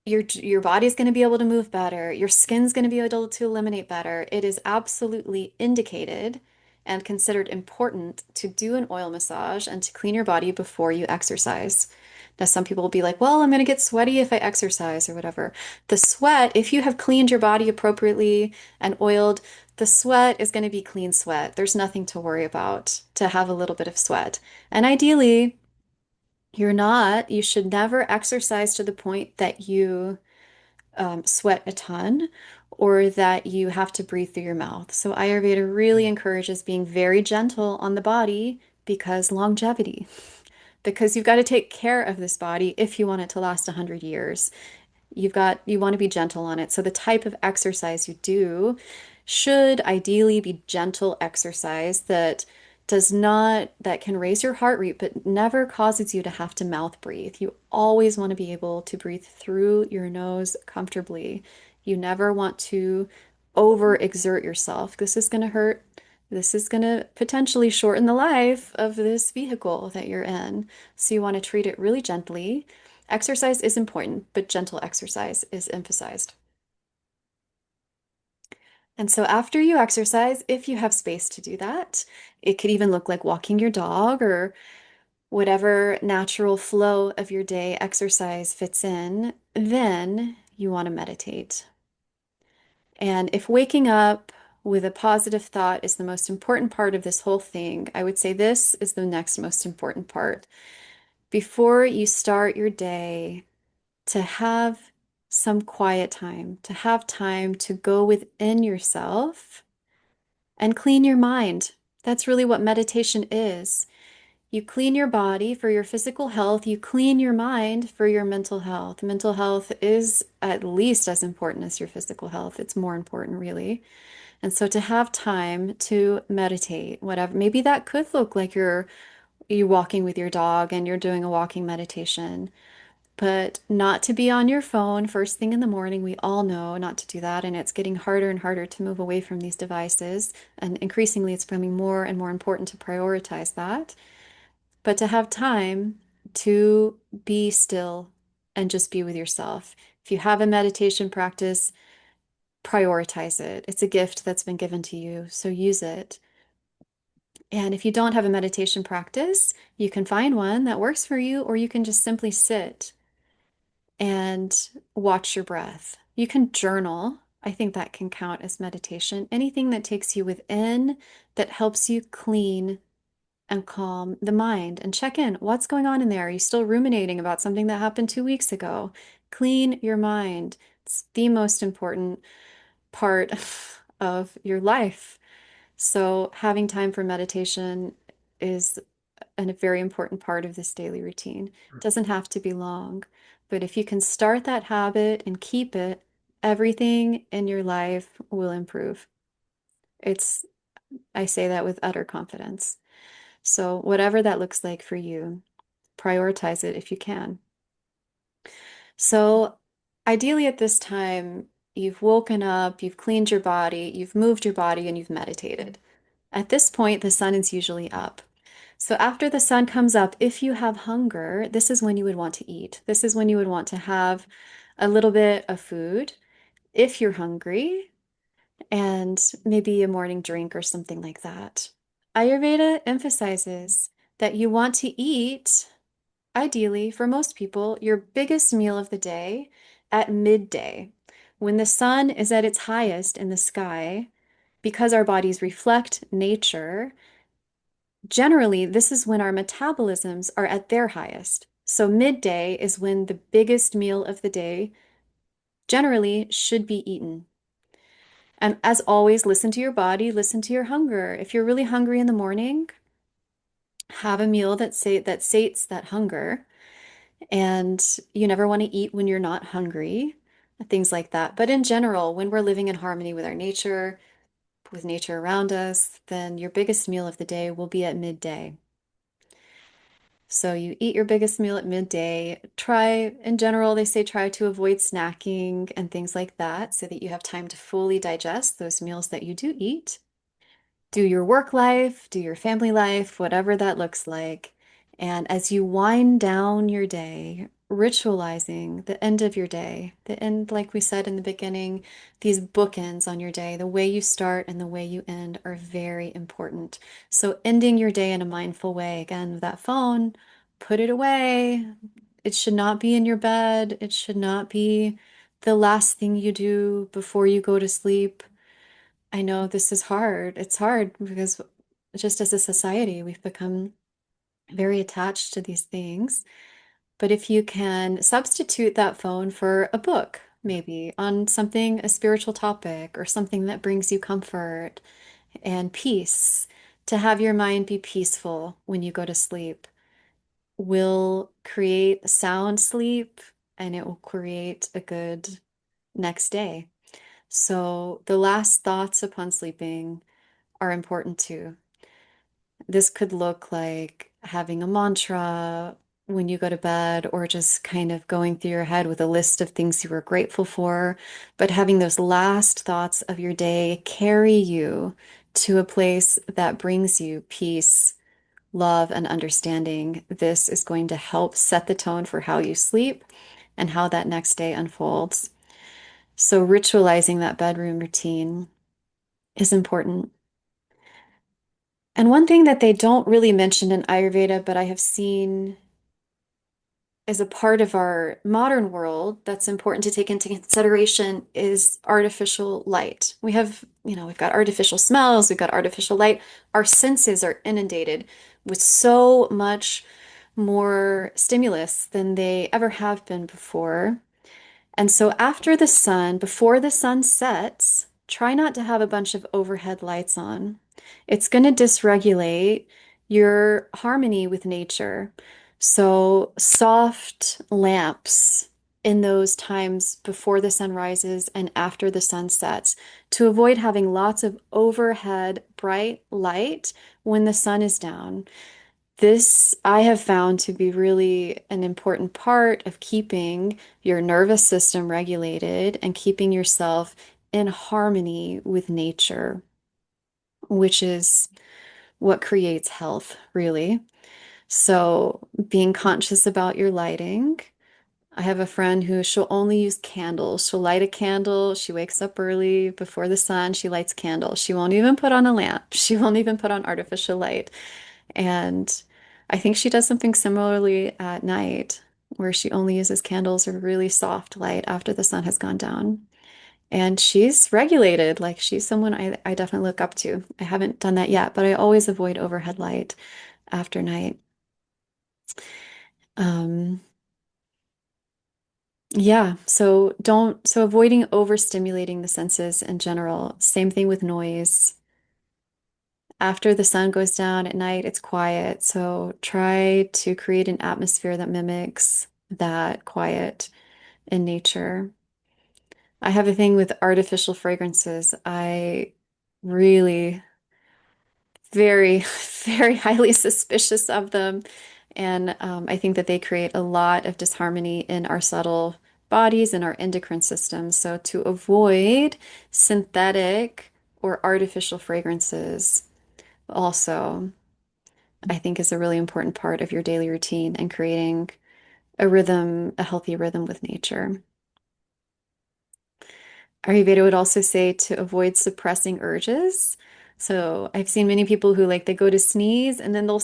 your body's going to be able to move better. Your skin's going to be able to eliminate better. It is absolutely indicated and considered important to do an oil massage and to clean your body before you exercise. Now, some people will be like, well, I'm going to get sweaty if I exercise or whatever. The sweat, if you have cleaned your body appropriately and oiled, the sweat is going to be clean sweat. There's nothing to worry about to have a little bit of sweat. And ideally, you should never exercise to the point that you sweat a ton or that you have to breathe through your mouth. So Ayurveda really encourages being very gentle on the body because longevity, because you've got to take care of this body if you want it to last 100 years. You want to be gentle on it. So the type of exercise you do should ideally be gentle exercise that can raise your heart rate, but never causes you to have to mouth breathe. You always want to be able to breathe through your nose comfortably. You never want to overexert yourself. This is going to hurt. This is going to potentially shorten the life of this vehicle that you're in. So you want to treat it really gently. Exercise is important, but gentle exercise is emphasized. And so after you exercise, if you have space to do that, it could even look like walking your dog or whatever natural flow of your day exercise fits in, then you want to meditate. And if waking up with a positive thought is the most important part of this whole thing, I would say this is the next most important part. Before you start your day, to have some quiet time, to have time to go within yourself and clean your mind. That's really what meditation is. You clean your body for your physical health, you clean your mind for your mental health. Mental health is at least as important as your physical health. It's more important, really. And so to have time to meditate, whatever, maybe that could look like you walking with your dog and you're doing a walking meditation. But not to be on your phone first thing in the morning. We all know not to do that. And it's getting harder and harder to move away from these devices. And increasingly, it's becoming more and more important to prioritize that. But to have time to be still and just be with yourself. If you have a meditation practice, prioritize it. It's a gift that's been given to you, so use it. And if you don't have a meditation practice, you can find one that works for you, or you can just simply sit and watch your breath. You can journal. I think that can count as meditation. Anything that takes you within that helps you clean and calm the mind and check in. What's going on in there? Are you still ruminating about something that happened 2 weeks ago? Clean your mind. It's the most important part of your life. So having time for meditation is a very important part of this daily routine. It doesn't have to be long, but if you can start that habit and keep it, everything in your life will improve. It's, I say that with utter confidence. So whatever that looks like for you, prioritize it if you can. So ideally at this time, you've woken up, you've cleaned your body, you've moved your body, and you've meditated. At this point, the sun is usually up. So after the sun comes up, if you have hunger, this is when you would want to eat. This is when you would want to have a little bit of food if you're hungry, and maybe a morning drink or something like that. Ayurveda emphasizes that you want to eat, ideally, for most people, your biggest meal of the day at midday. When the sun is at its highest in the sky, because our bodies reflect nature, generally, this is when our metabolisms are at their highest. So midday is when the biggest meal of the day generally should be eaten. And as always, listen to your body, listen to your hunger. If you're really hungry in the morning, have a meal that sates that hunger. And you never want to eat when you're not hungry, things like that. But in general, when we're living in harmony with our nature, with nature around us, then your biggest meal of the day will be at midday. So you eat your biggest meal at midday. Try, in general, they say try to avoid snacking and things like that so that you have time to fully digest those meals that you do eat. Do your work life, do your family life, whatever that looks like. And as you wind down your day, ritualizing the end of your day, the end, like we said in the beginning, these bookends on your day, the way you start and the way you end are very important. So ending your day in a mindful way, again, with that phone, put it away. It should not be in your bed. It should not be the last thing you do before you go to sleep. I know this is hard. It's hard because just as a society, we've become very attached to these things. But if you can substitute that phone for a book, maybe on something, a spiritual topic or something that brings you comfort and peace, to have your mind be peaceful when you go to sleep will create sound sleep and it will create a good next day. So the last thoughts upon sleeping are important too. This could look like having a mantra when you go to bed, or just kind of going through your head with a list of things you were grateful for. But having those last thoughts of your day carry you to a place that brings you peace, love, and understanding. This is going to help set the tone for how you sleep and how that next day unfolds. So, ritualizing that bedroom routine is important. And one thing that they don't really mention in Ayurveda, but I have seen as a part of our modern world that's important to take into consideration is artificial light. We've got artificial smells, we've got artificial light. Our senses are inundated with so much more stimulus than they ever have been before. And so before the sun sets, try not to have a bunch of overhead lights on. It's going to dysregulate your harmony with nature. So soft lamps in those times before the sun rises and after the sun sets to avoid having lots of overhead bright light when the sun is down. This I have found to be really an important part of keeping your nervous system regulated and keeping yourself in harmony with nature, which is what creates health, really. So, being conscious about your lighting. I have a friend who she'll only use candles. She'll light a candle. She wakes up early before the sun. She lights candles. She won't even put on a lamp. She won't even put on artificial light. And I think she does something similarly at night, where she only uses candles or really soft light after the sun has gone down. And she's regulated. Like she's someone I definitely look up to. I haven't done that yet, but I always avoid overhead light after night. Um, yeah, so avoiding overstimulating the senses in general. Same thing with noise. After the sun goes down at night, it's quiet. So try to create an atmosphere that mimics that quiet in nature. I have a thing with artificial fragrances. I really very, very highly suspicious of them. And I think that they create a lot of disharmony in our subtle bodies and our endocrine system. So to avoid synthetic or artificial fragrances also, I think is a really important part of your daily routine and creating a rhythm, a healthy rhythm with nature. Ayurveda would also say to avoid suppressing urges. So I've seen many people who they go to sneeze and then they'll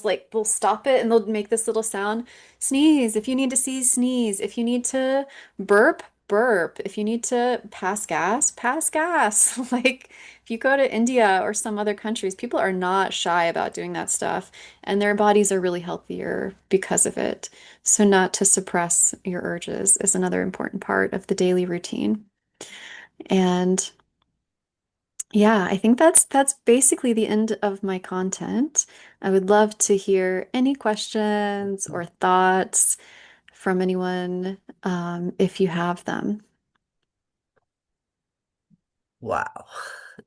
stop it and they'll make this little sound. Sneeze. If you need to sneeze. If you need to burp, burp, if you need to pass gas, pass gas. Like if you go to India or some other countries, people are not shy about doing that stuff, and their bodies are really healthier because of it. So not to suppress your urges is another important part of the daily routine. And yeah, I think that's basically the end of my content. I would love to hear any questions or thoughts from anyone, if you have them. Wow.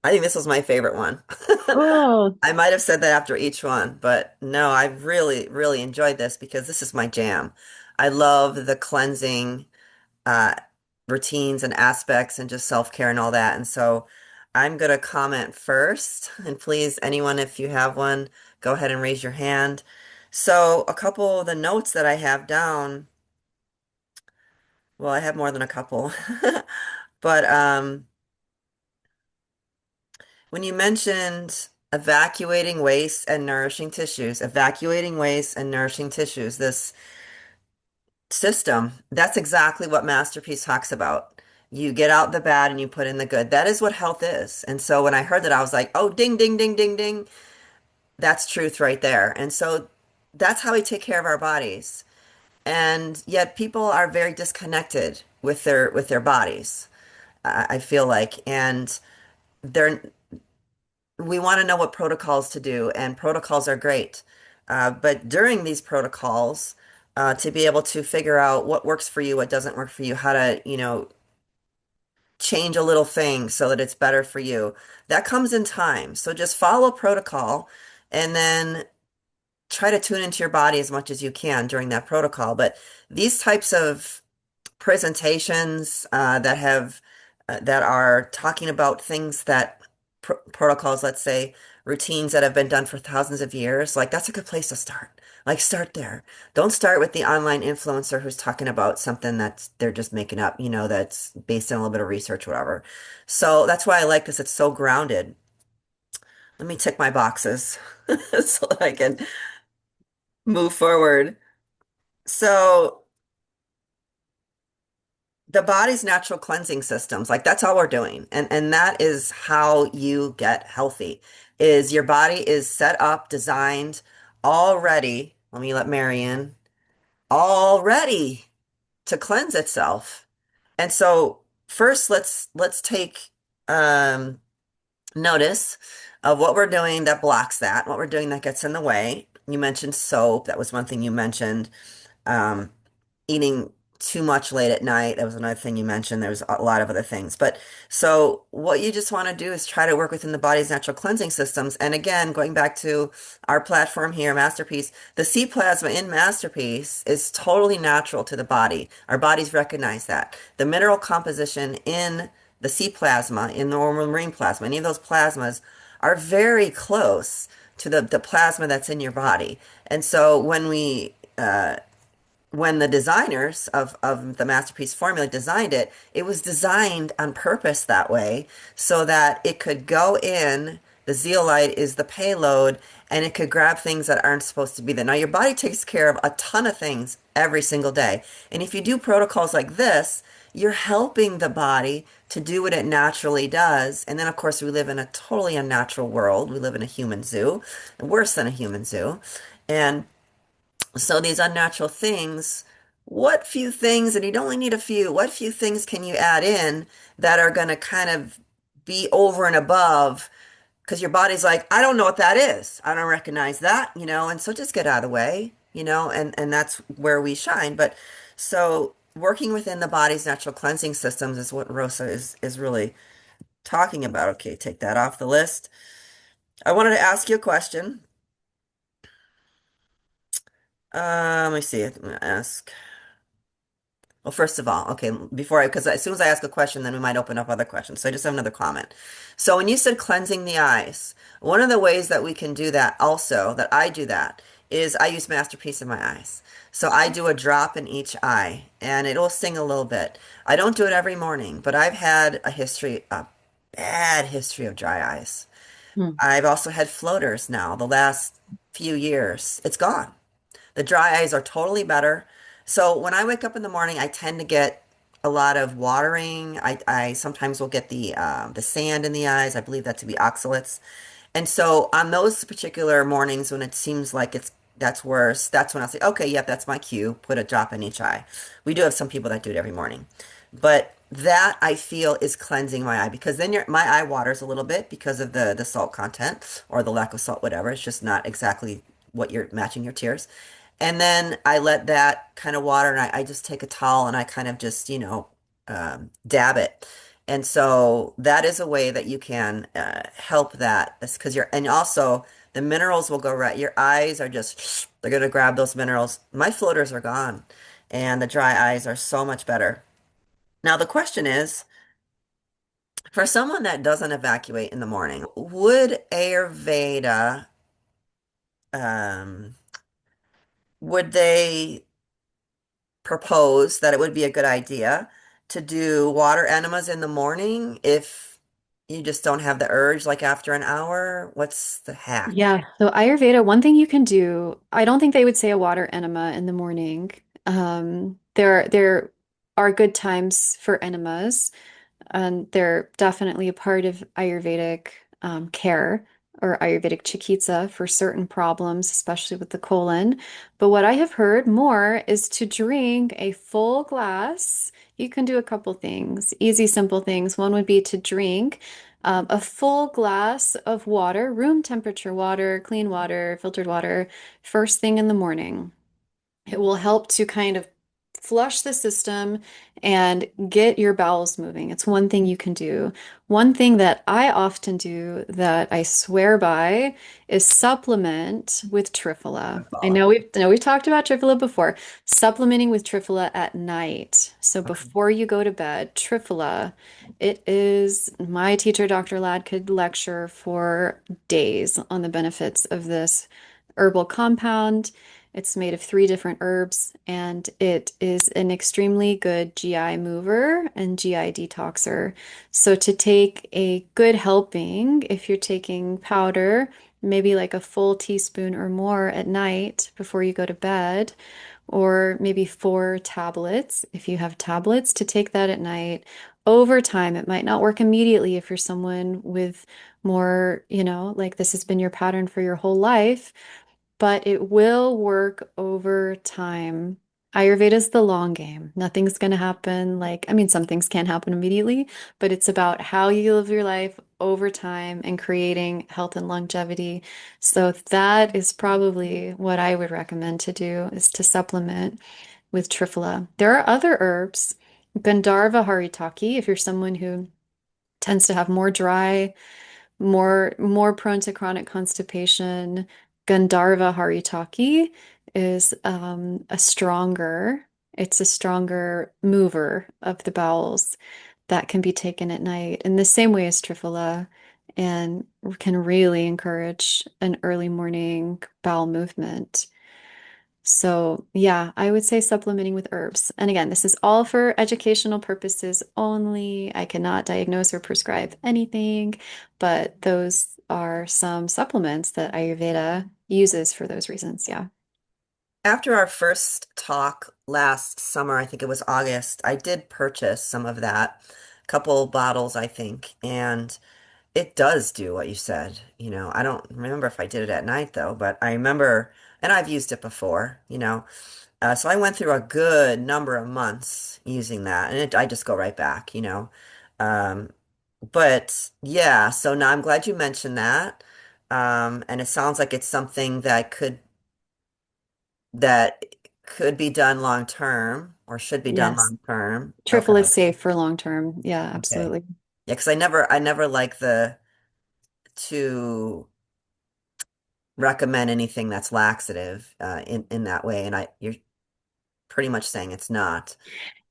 I think this was my favorite one. Oh, I might have said that after each one, but no, I really, really enjoyed this because this is my jam. I love the cleansing uh, routines and aspects and just self-care and all that. And so I'm going to comment first. And please, anyone, if you have one, go ahead and raise your hand. So a couple of the notes that I have down, well, I have more than a couple, but when you mentioned evacuating waste and nourishing tissues, this system, that's exactly what Masterpiece talks about. You get out the bad and you put in the good. That is what health is. And so when I heard that, I was like, oh, ding, ding, ding, ding, ding. That's truth right there. And so that's how we take care of our bodies. And yet people are very disconnected with their bodies, I feel like. And they're we want to know what protocols to do, and protocols are great. But during these protocols, to be able to figure out what works for you, what doesn't work for you, how to, change a little thing so that it's better for you, that comes in time. So just follow protocol and then try to tune into your body as much as you can during that protocol. But these types of presentations that are talking about things that protocols, let's say routines that have been done for thousands of years, like that's a good place to start. Like start there. Don't start with the online influencer who's talking about something that's they're just making up, that's based on a little bit of research, whatever. So that's why I like this. It's so grounded. Let me tick my boxes so that I can move forward. So the body's natural cleansing systems, like that's all we're doing. And that is how you get healthy. Is your body is set up, designed, already, let me let Mary in, all ready to cleanse itself. And so first let's take um notice of what we're doing that blocks that, what we're doing that gets in the way. You mentioned soap, that was one thing you mentioned. Um, Eating too much late at night. That was another thing you mentioned. There's a lot of other things. But so what you just want to do is try to work within the body's natural cleansing systems. And again, going back to our platform here, Masterpiece, the sea plasma in Masterpiece is totally natural to the body. Our bodies recognize that. The mineral composition in the sea plasma, in normal marine plasma, any of those plasmas are very close to the plasma that's in your body. And so when the designers of the Masterpiece formula designed it, it was designed on purpose that way so that it could go in. The zeolite is the payload, and it could grab things that aren't supposed to be there. Now, your body takes care of a ton of things every single day. And if you do protocols like this, you're helping the body to do what it naturally does. And then, of course, we live in a totally unnatural world. We live in a human zoo, worse than a human zoo. And so these unnatural things, what few things, and you'd only need a few, what few things can you add in that are going to kind of be over and above? Because your body's like, I don't know what that is. I don't recognize that, and so just get out of the way, and that's where we shine. But so working within the body's natural cleansing systems is what Rosa is really talking about. Okay, take that off the list. I wanted to ask you a question. Let me see. I'm gonna ask. Well, first of all, okay, because as soon as I ask a question, then we might open up other questions. So I just have another comment. So when you said cleansing the eyes, one of the ways that we can do that also, that I do that, is I use Masterpiece in my eyes. So I do a drop in each eye and it'll sing a little bit. I don't do it every morning, but I've had a bad history of dry eyes. Hmm. I've also had floaters now the last few years. It's gone. The dry eyes are totally better. So when I wake up in the morning, I tend to get a lot of watering. I sometimes will get the sand in the eyes. I believe that to be oxalates. And so on those particular mornings when it seems like that's worse, that's when I'll say, okay, yep, that's my cue. Put a drop in each eye. We do have some people that do it every morning. But that I feel is cleansing my eye because then my eye waters a little bit because of the salt content or the lack of salt, whatever. It's just not exactly what you're matching your tears. And then I let that kind of water and I just take a towel and I kind of just, dab it. And so that is a way that you can help that because and also the minerals will go right. Your eyes are just, they're going to grab those minerals. My floaters are gone and the dry eyes are so much better. Now, the question is, for someone that doesn't evacuate in the morning, would Ayurveda, um, would they propose that it would be a good idea to do water enemas in the morning if you just don't have the urge, like after an hour? What's the hack? Yeah, so Ayurveda, one thing you can do, I don't think they would say a water enema in the morning. There are good times for enemas, and they're definitely a part of Ayurvedic care or Ayurvedic chikitsa for certain problems, especially with the colon. But what I have heard more is to drink a full glass. You can do a couple things, easy, simple things. One would be to drink a full glass of water, room temperature water, clean water, filtered water, first thing in the morning. It will help to kind of flush the system and get your bowels moving. It's one thing you can do. One thing that I often do that I swear by is supplement with triphala. I know we've talked about triphala before. Supplementing with triphala at night. So Okay. before you go to bed, triphala, it is my teacher, Dr. Ladd, could lecture for days on the benefits of this herbal compound. It's made of three different herbs, and it is an extremely good GI mover and GI detoxer. So, to take a good helping, if you're taking powder, maybe like a full teaspoon or more at night before you go to bed, or maybe 4 tablets, if you have tablets, to take that at night. Over time, it might not work immediately if you're someone with more, like this has been your pattern for your whole life, but it will work over time. Ayurveda is the long game. Nothing's going to happen I mean, some things can happen immediately, but it's about how you live your life over time and creating health and longevity. So that is probably what I would recommend to do is to supplement with triphala. There are other herbs, Gandharva haritaki, if you're someone who tends to have more dry, more prone to chronic constipation. Gandharva haritaki is it's a stronger mover of the bowels that can be taken at night in the same way as triphala and can really encourage an early morning bowel movement. So, yeah, I would say supplementing with herbs. And again, this is all for educational purposes only. I cannot diagnose or prescribe anything, but those are some supplements that Ayurveda uses for those reasons. Yeah. After our first talk last summer, I think it was August, I did purchase some of that, a couple bottles, I think, and it does do what you said. I don't remember if I did it at night though, but I remember, and I've used it before, so I went through a good number of months using that, and I just go right back. Um, but yeah, so now I'm glad you mentioned that. And it sounds like it's something that could be done long term or should be done Yes. long term. Okay. Triphala is safe for long term. Yeah, Okay. absolutely. Yeah, because I never like the to recommend anything that's laxative in that way, and you're pretty much saying it's not.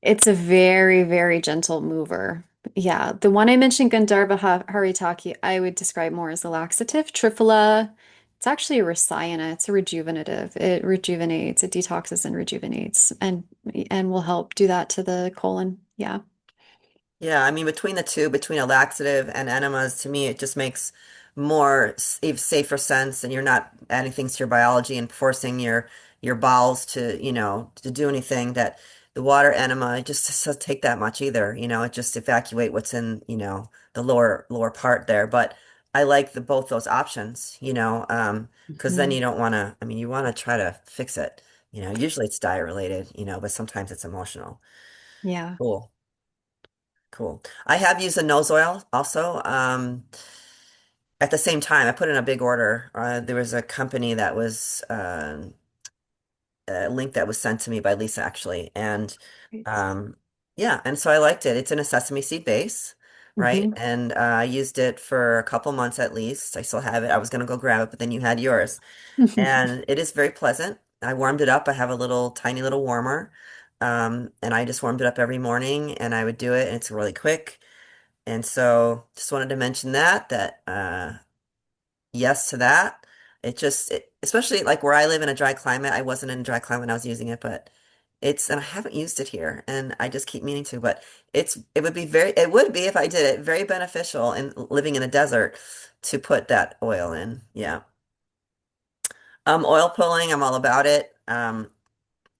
It's a very, very gentle mover. Yeah, the one I mentioned, Gandharva Haritaki, I would describe more as a laxative. Triphala, it's actually a rasayana. It's a rejuvenative. It rejuvenates, it detoxes and rejuvenates, and will help do that to the colon. Yeah. Yeah, I mean, between the two, between a laxative and enemas, to me, it just makes more safer sense, and you're not adding things to your biology and forcing your bowels to do anything that. the water enema, it just doesn't take that much either. It just evacuate what's in, the lower part there. But I like the both those options, because then Mhm. you don't want to, I mean, you want to try to fix it. Usually it's diet related, but sometimes it's emotional. Yeah. Cool. Cool. I have used a nose oil also. At the same time, I put in a big order. There was a company that was a link that was sent to me by Lisa actually, and Great. um, yeah, and so I liked it. It's in a sesame seed base, right? Hmm. And I used it for a couple months at least. I still have it. I was gonna go grab it, but then you had yours, and it is very pleasant. I warmed it up. I have a little tiny little warmer, and I just warmed it up every morning, and I would do it, and it's really quick. And so just wanted to mention that yes to that. Especially like where I live in a dry climate, I wasn't in a dry climate when I was using it, but and I haven't used it here and I just keep meaning to, but it would be if I did it, very beneficial in living in a desert to put that oil in. Yeah. Oil pulling, I'm all about it.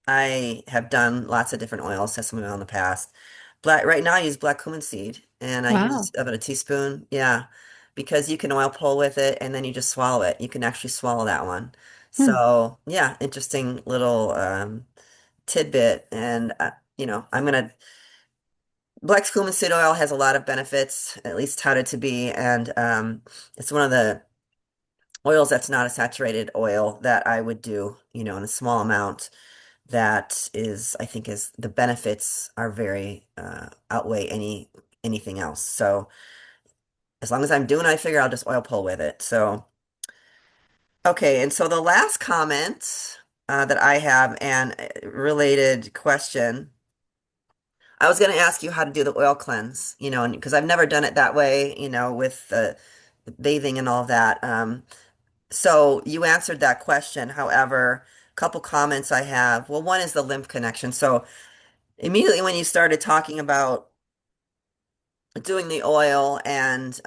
I have done lots of different oils, sesame oil in the past. Right now I use black cumin seed and I use Wow. about a teaspoon. Yeah. Because you can oil pull with it and then you just swallow it. You can actually swallow that one. Hmm. So yeah, interesting little tidbit. And I'm gonna black cumin seed oil has a lot of benefits, at least touted to be, and it's one of the oils that's not a saturated oil that I would do, in a small amount that is, I think is the benefits are very outweigh anything else. So as long as I'm doing it, I figure I'll just oil pull with it. So okay, and so the last comment that I have and related question, I was going to ask you how to do the oil cleanse, and because I've never done it that way, with the bathing and all that. So you answered that question. However, a couple comments I have. Well, one is the lymph connection. So immediately when you started talking about doing the oil and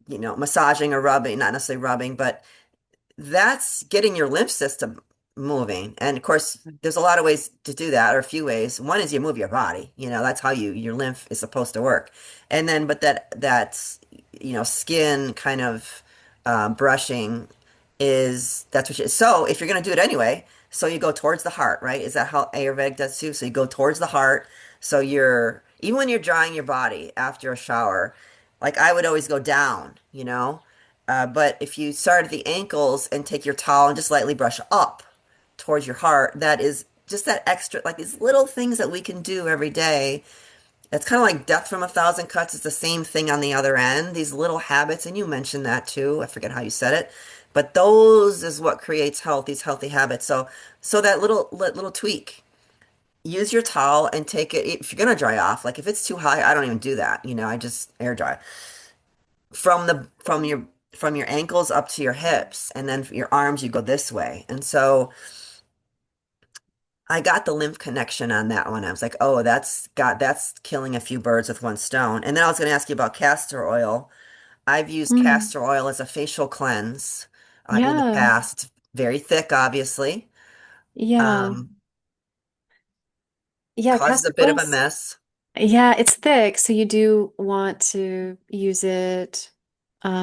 massaging or rubbing, not necessarily rubbing, but that's getting your lymph system moving. And of course, there's a lot of ways to do that, or a few ways. One is you move your body. That's how your lymph is supposed to work. And then, but that's skin kind of brushing that's what you. So if you're going to do it anyway, so you go towards the heart, right? Is that how Ayurvedic does too? So you go towards the heart. So even when you're drying your body after a shower, like I would always go down, but if you start at the ankles and take your towel and just lightly brush up towards your heart, that is just that extra, like these little things that we can do every day. It's kind of like death from a thousand cuts. It's the same thing on the other end. These little habits, and you mentioned that too. I forget how you said it, but those is what creates health, these healthy habits. So that little tweak. Use your towel and take it. If you're gonna dry off, like if it's too high, I don't even do that. I just air dry from your ankles up to your hips, and then for your arms you go this way. And so I got the lymph connection on that one. I was like, oh, that's killing a few birds with one stone. And then I was going to ask you about castor oil. I've used Mm. castor oil as a facial cleanse in the Yeah. past. It's very thick, obviously. Yeah. Um, Yeah. Causes a Castor bit of a oils. mess. Yeah, it's thick, so you do want to use it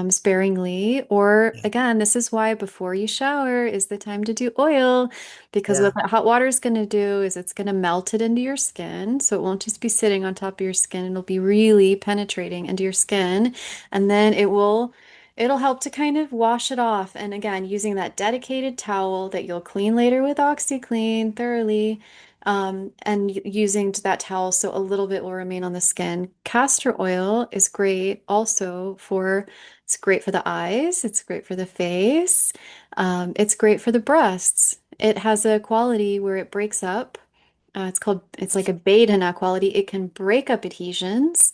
sparingly. Or Yeah, again, this is why before you shower is the time to do oil, because what yeah, that hot water is going to do is it's going to melt it into your skin. So it won't just be sitting on top of your skin, it'll be really penetrating into your skin. And then it'll help to kind of wash it off. And again, using that dedicated towel that you'll clean later with OxyClean thoroughly and using that towel so a little bit will remain on the skin. Castor oil is great also it's great for the eyes, it's great for the face, it's great for the breasts. It has a quality where it breaks up. It's like a beta quality. It can break up adhesions.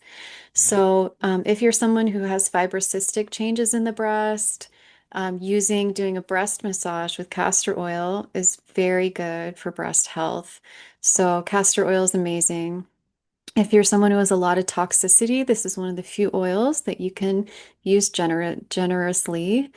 So, if you're someone who has fibrocystic changes in the breast, doing a breast massage with castor oil is very good for breast health. So, castor oil is amazing. If you're someone who has a lot of toxicity, this is one of the few oils that you can use generously.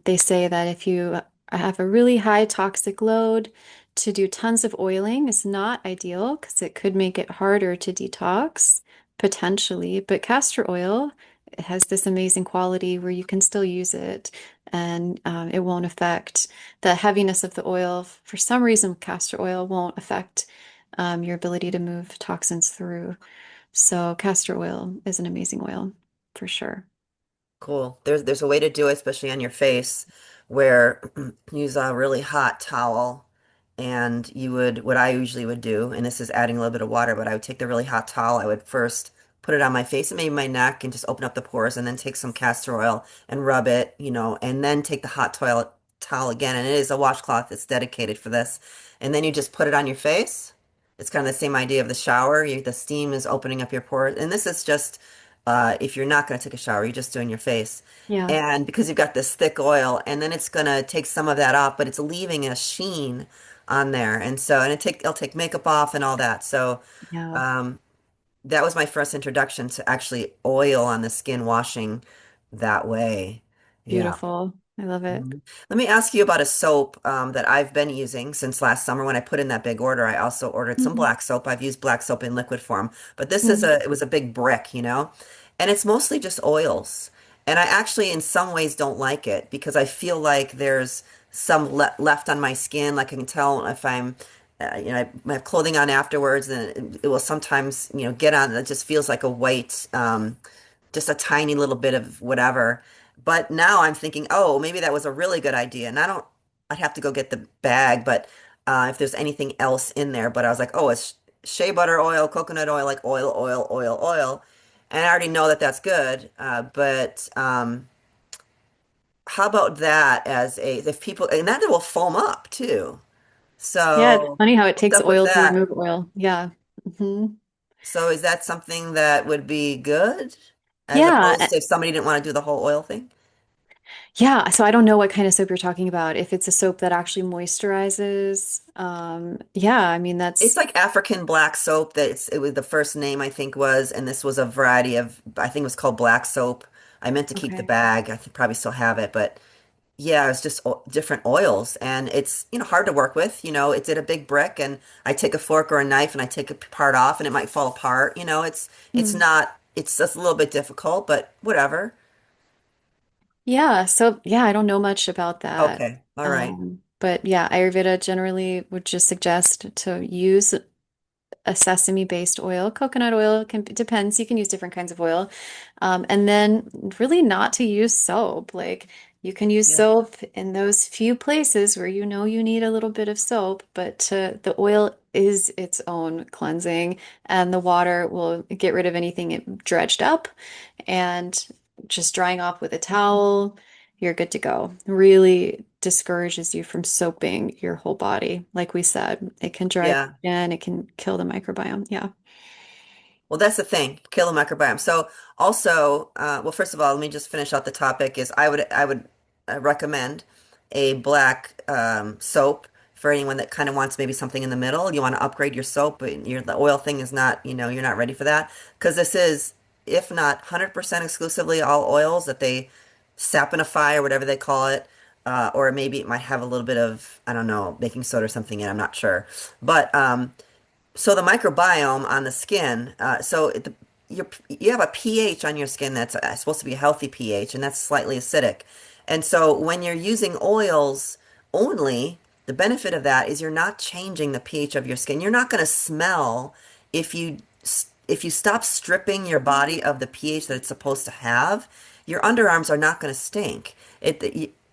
They say that if you have a really high toxic load, to do tons of oiling is not ideal because it could make it harder to detox potentially. But castor oil has this amazing quality where you can still use it and it won't affect the heaviness of the oil. For some reason, castor oil won't affect your ability to move toxins through. So castor oil is an amazing oil for sure. Cool. There's a way to do it, especially on your face, where use a really hot towel, and you would what I usually would do, and this is adding a little bit of water, but I would take the really hot towel. I would first put it on my face and maybe my neck, and just open up the pores, and then take some castor oil and rub it, and then take the hot toilet towel again, and it is a washcloth that's dedicated for this, and then you just put it on your face. It's kind of the same idea of the shower. The steam is opening up your pores, and this is just if you're not going to take a shower, you're just doing your face. Yeah, And because you've got this thick oil, and then it's going to take some of that off, but it's leaving a sheen on there. And so, and it'll take makeup off and all that. So, yeah, um, that was my first introduction to actually oil on the skin washing that way. Yeah. beautiful. I love it. Mhm. Let me ask you about a soap that I've been using since last summer when I put in that big order. I also ordered some Mhm. black soap. I've used black soap in liquid form, but this is Mhm. it was a big brick, and it's mostly just oils. And I actually, in some ways, don't like it because I feel like there's some left on my skin. Like I can tell if I have clothing on afterwards, and it will sometimes, get on. It just feels like a white, just a tiny little bit of whatever. But now I'm thinking, oh, maybe that was a really good idea. And I'd have to go get the bag, but if there's anything else in there. But I was like, oh, it's shea butter oil, coconut oil, like oil, oil, oil, oil. And I already know that that's good. But how about that if people, and that will foam up too. Yeah, it's So funny how it what's takes up with oil to that? remove oil. Yeah. Hmm. So is that something that would be good as Yeah. opposed to if somebody didn't want to do the whole oil thing? Yeah. So I don't know what kind of soap you're talking about. If it's a soap that actually moisturizes, yeah, I mean It's that's like African black soap it was the first name I think was, and this was a variety of, I think it was called black soap. I meant to keep the okay. bag. Probably still have it, but yeah, it's just different oils, and it's, hard to work with. It's in a big brick, and I take a fork or a knife and I take a part off, and it might fall apart. It's Hmm. not, it's just a little bit difficult, but whatever. Yeah. So yeah, I don't know much about that. Okay, all right. But yeah, Ayurveda generally would just suggest to use a sesame-based oil. Coconut oil depends. You can use different kinds of oil. And then really not to use soap. Like you can use Yeah, soap in those few places where you know you need a little bit of soap, but the oil is its own cleansing, and the water will get rid of anything it dredged up, and just drying off with a towel, you're good to go. Really discourages you from soaping your whole body. Like we said, it can dry up yeah. and it can kill the microbiome. Yeah. Well, that's the thing, kill the microbiome. So also, well, first of all, let me just finish out the topic is I would recommend a black soap for anyone that kind of wants maybe something in the middle. You want to upgrade your soap, but the oil thing is not, you're not ready for that because this is, if not 100% exclusively all oils that they saponify or whatever they call it, or maybe it might have a little bit of, I don't know, baking soda or something in, I'm not sure. But so the microbiome on the skin, you have a pH on your skin that's supposed to be a healthy pH, and that's slightly acidic. And so when you're using oils only, the benefit of that is you're not changing the pH of your skin. You're not going to smell if you stop stripping your body of the pH that it's supposed to have. Your underarms are not going to stink.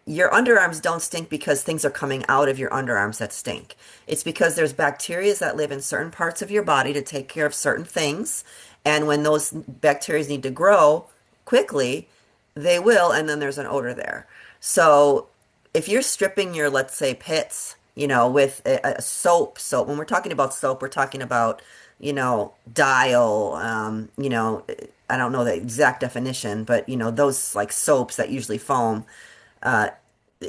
Your underarms don't stink because things are coming out of your underarms that stink. It's because there's bacteria that live in certain parts of your body to take care of certain things. And when those bacteria need to grow quickly, they will, and then there's an odor there. So if you're stripping your, let's say, pits, with a soap, when we're talking about soap, we're talking about, Dial, I don't know the exact definition, but, those like soaps that usually foam, uh,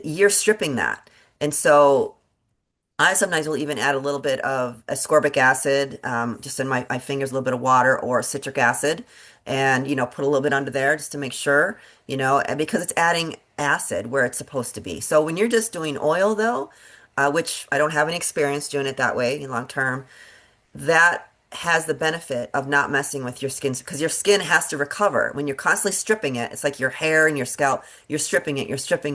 you're stripping that. And so I sometimes will even add a little bit of ascorbic acid, just in my fingers, a little bit of water or citric acid, and put a little bit under there just to make sure, and because it's adding acid where it's supposed to be. So when you're just doing oil, though, which I don't have any experience doing it that way in long term, that has the benefit of not messing with your skin because your skin has to recover. When you're constantly stripping it, it's like your hair and your scalp, you're stripping it. You're stripping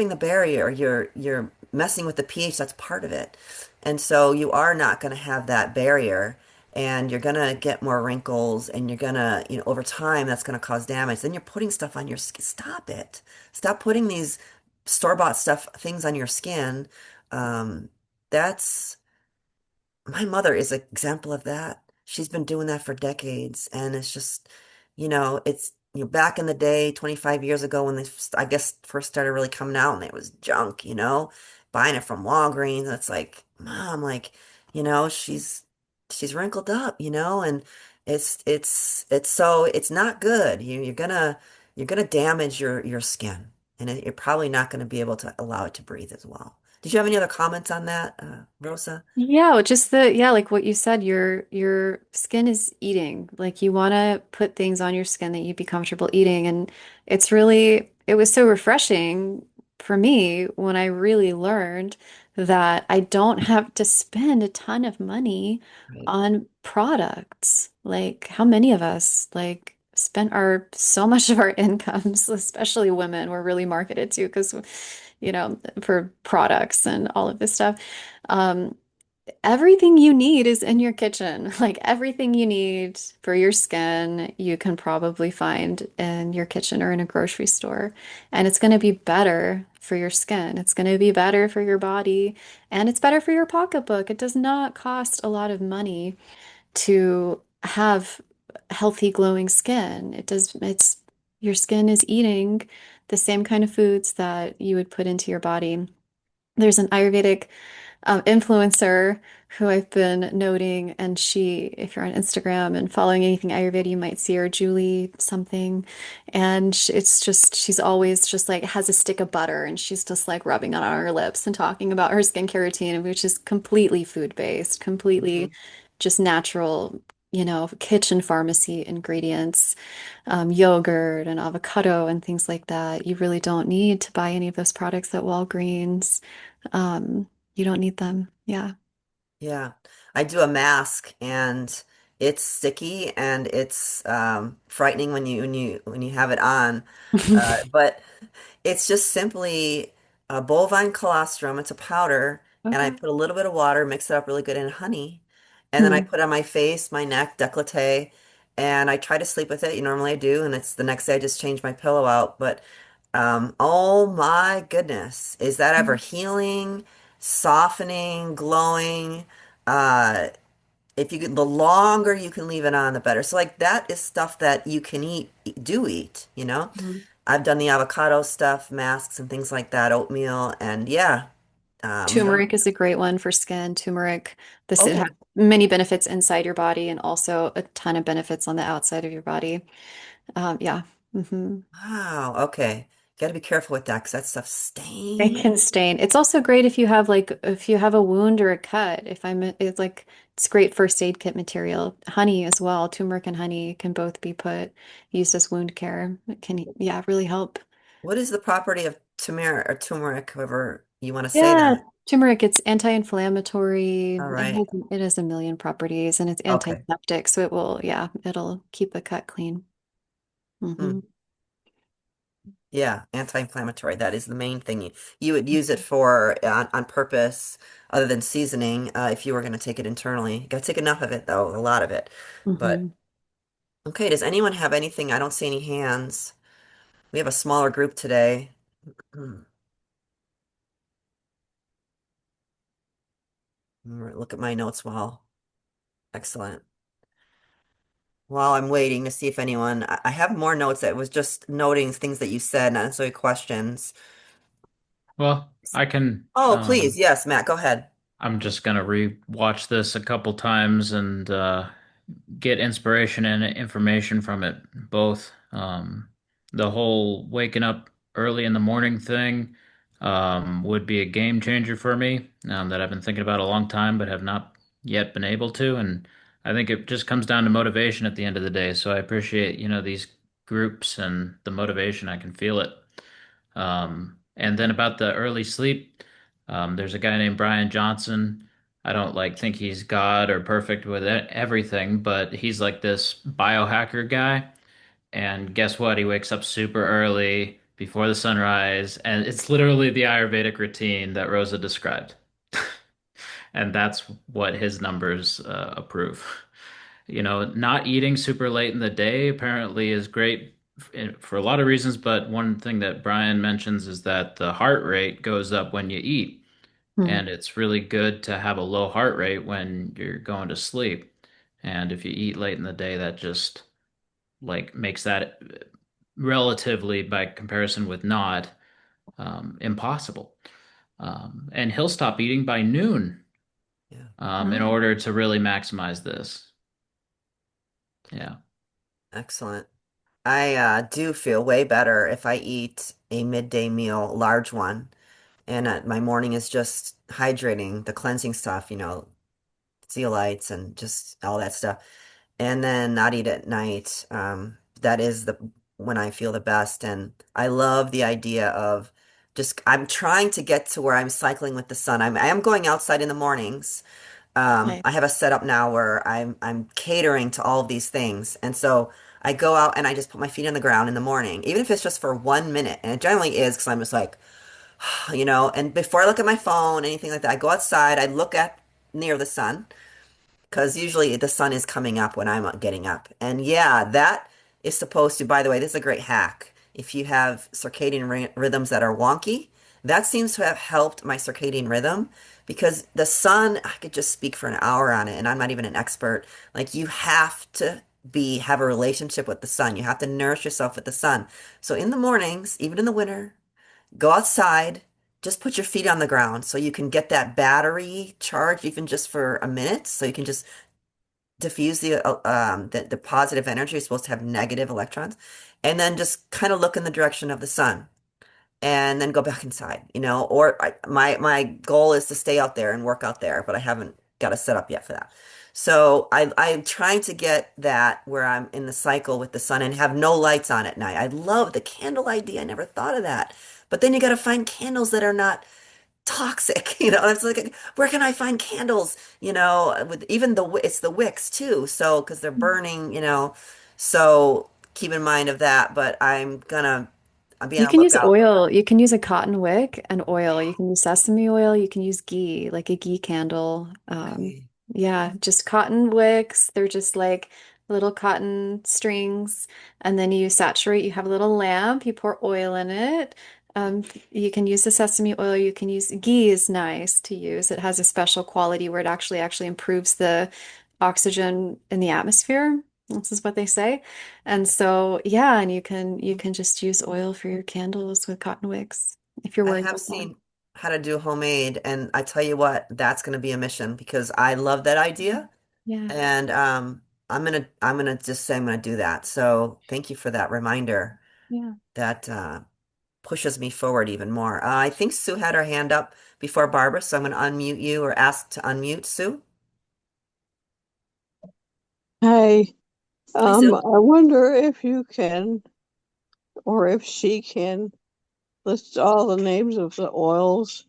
the barrier, you're messing with the pH, that's part of it. And so you are not going to have that barrier and you're going to get more wrinkles and you're going to, over time that's going to cause damage. Then you're putting stuff on your skin. Stop it. Stop putting these store-bought stuff things on your skin. That's my mother is an example of that. She's been doing that for decades, and it's just, it's back in the day, 25 years ago when I guess first started really coming out, and it was junk, buying it from Walgreens. It's like, Mom, like, she's wrinkled up, and it's so it's not good. You're gonna damage your skin, and you're probably not gonna be able to allow it to breathe as well. Did you have any other comments on that, Rosa? Yeah, well, just the yeah, like what you said, your skin is eating. Like you want to put things on your skin that you'd be comfortable eating, and it was so refreshing for me when I really learned that I don't have to spend a ton of money Right. on products. Like how many of us like spent our so much of our incomes, especially women, we're really marketed to because for products and all of this stuff. Um, Everything you need is in your kitchen. Like everything you need for your skin, you can probably find in your kitchen or in a grocery store. And it's going to be better for your skin. It's going to be better for your body, and it's better for your pocketbook. It does not cost a lot of money to have healthy, glowing skin. Your skin is eating the same kind of foods that you would put into your body. There's an Ayurvedic influencer who I've been noting, and if you're on Instagram and following anything Ayurveda, you might see her, Julie something, and she's always just like has a stick of butter, and she's just like rubbing it on her lips and talking about her skincare routine, which is completely food-based, completely Mhm. just natural. Kitchen pharmacy ingredients, yogurt and avocado and things like that. You really don't need to buy any of those products at Walgreens. You don't need them. Yeah. Yeah. I do a mask and it's sticky and it's frightening when you have it on. But it's just simply a bovine colostrum. It's a powder, and I Okay. put a little bit of water, mix it up really good in honey, and then I Hmm. put on my face, my neck, décolleté, and I try to sleep with it. Normally I do, and it's the next day I just change my pillow out. But oh my goodness, is that ever healing, softening, glowing? Uh, if you can, the longer you can leave it on, the better. So like that is stuff that you can do eat. Mhm. I've done the avocado stuff, masks and things like that, oatmeal, and yeah. Turmeric is a great one for skin. Turmeric, it has Oh, many benefits inside your body and also a ton of benefits on the outside of your body. Yeah. Hmm. wow. Okay. Got to be careful with that because that stuff It stain. can stain. It's also great if you have a wound or a cut. It's great first aid kit material. Honey as well. Turmeric and honey can both be used as wound care. It can, yeah, really help. What is the property of turmeric, however you want to say Yeah, that? turmeric, it's anti-inflammatory. All right. It has a million properties and it's Okay. antiseptic, so it'll keep the cut clean. Hmm. Hmm. Yeah, anti-inflammatory. That is the main thing. You would use it for on purpose, other than seasoning, if you were going to take it internally. You got to take enough of it, though, a lot of it. But Hmm. okay, does anyone have anything? I don't see any hands. We have a smaller group today. Hmm. Look at my notes while. Excellent. While I'm waiting to see if anyone, I have more notes that was just noting things that you said, not necessarily questions. Well, I can Oh, please. Yes, Matt, go ahead. I'm just gonna re-watch this a couple times and get inspiration and information from it both. The whole waking up early in the morning thing would be a game changer for me that I've been thinking about a long time but have not yet been able to. And I think it just comes down to motivation at the end of the day. So I appreciate, these groups and the motivation. I can feel it. And then about the early sleep, there's a guy named Brian Johnson. I don't like think he's God or perfect with everything, but he's like this biohacker guy. And guess what? He wakes up super early before the sunrise, and it's literally the Ayurvedic routine that Rosa described. And that's what his numbers approve. Not eating super late in the day apparently is great for a lot of reasons, but one thing that Brian mentions is that the heart rate goes up when you eat, Hmm. and it's really good to have a low heart rate when you're going to sleep. And if you eat late in the day, that just like makes that relatively, by comparison with not, impossible. And he'll stop eating by noon Yeah. in Oh, order to really maximize this. Yeah. Excellent. I do feel way better if I eat a midday meal, large one, and my morning is just hydrating, the cleansing stuff, zeolites and just all that stuff, and then not eat at night. That is the when I feel the best, and I love the idea of just I'm trying to get to where I'm cycling with the sun. I am going outside in the mornings. nice. I have a setup now where I'm catering to all of these things. And so I go out and I just put my feet on the ground in the morning, even if it's just for 1 minute. And it generally is because I'm just like, and before I look at my phone, anything like that, I go outside, I look at near the sun because usually the sun is coming up when I'm getting up. And yeah, that is supposed to, by the way, this is a great hack. If you have circadian rhythms that are wonky, that seems to have helped my circadian rhythm because the sun, I could just speak for an hour on it, and I'm not even an expert. Like you have to have a relationship with the sun. You have to nourish yourself with the sun. So in the mornings, even in the winter, go outside, just put your feet on the ground so you can get that battery charged even just for a minute. So you can just diffuse the positive energy. You're supposed to have negative electrons, and then just kind of look in the direction of the sun, and then go back inside. Or my goal is to stay out there and work out there, but I haven't got a setup yet for that. So I'm trying to get that where I'm in the cycle with the sun and have no lights on at night. I love the candle idea. I never thought of that. But then you got to find candles that are not toxic. It's like, where can I find candles, with even it's the wicks too. So, because they're burning, so keep in mind of that, but I'm being You on can the use lookout. oil. You can use a cotton wick and oil. You can use sesame oil. You can use ghee, like a ghee candle. Okay. Yeah, just cotton wicks. They're just like little cotton strings. And then you saturate, you have a little lamp, you pour oil in it. Um, you can use the sesame oil. You can use ghee is nice to use. It has a special quality where it actually improves the oxygen in the atmosphere. This is what they say. And so, yeah, and you can just use oil for your candles with cotton wicks if you're I worried have about that. seen how to do homemade, and I tell you what, that's going to be a mission because I love that idea. Yeah, And I'm gonna just say I'm gonna do that. So thank you for that reminder. yeah. That pushes me forward even more. I think Sue had her hand up before Barbara, so I'm going to unmute you or ask to unmute Sue. Hi, Hi, Sue. I wonder if you can, or if she can, list all the names of the oils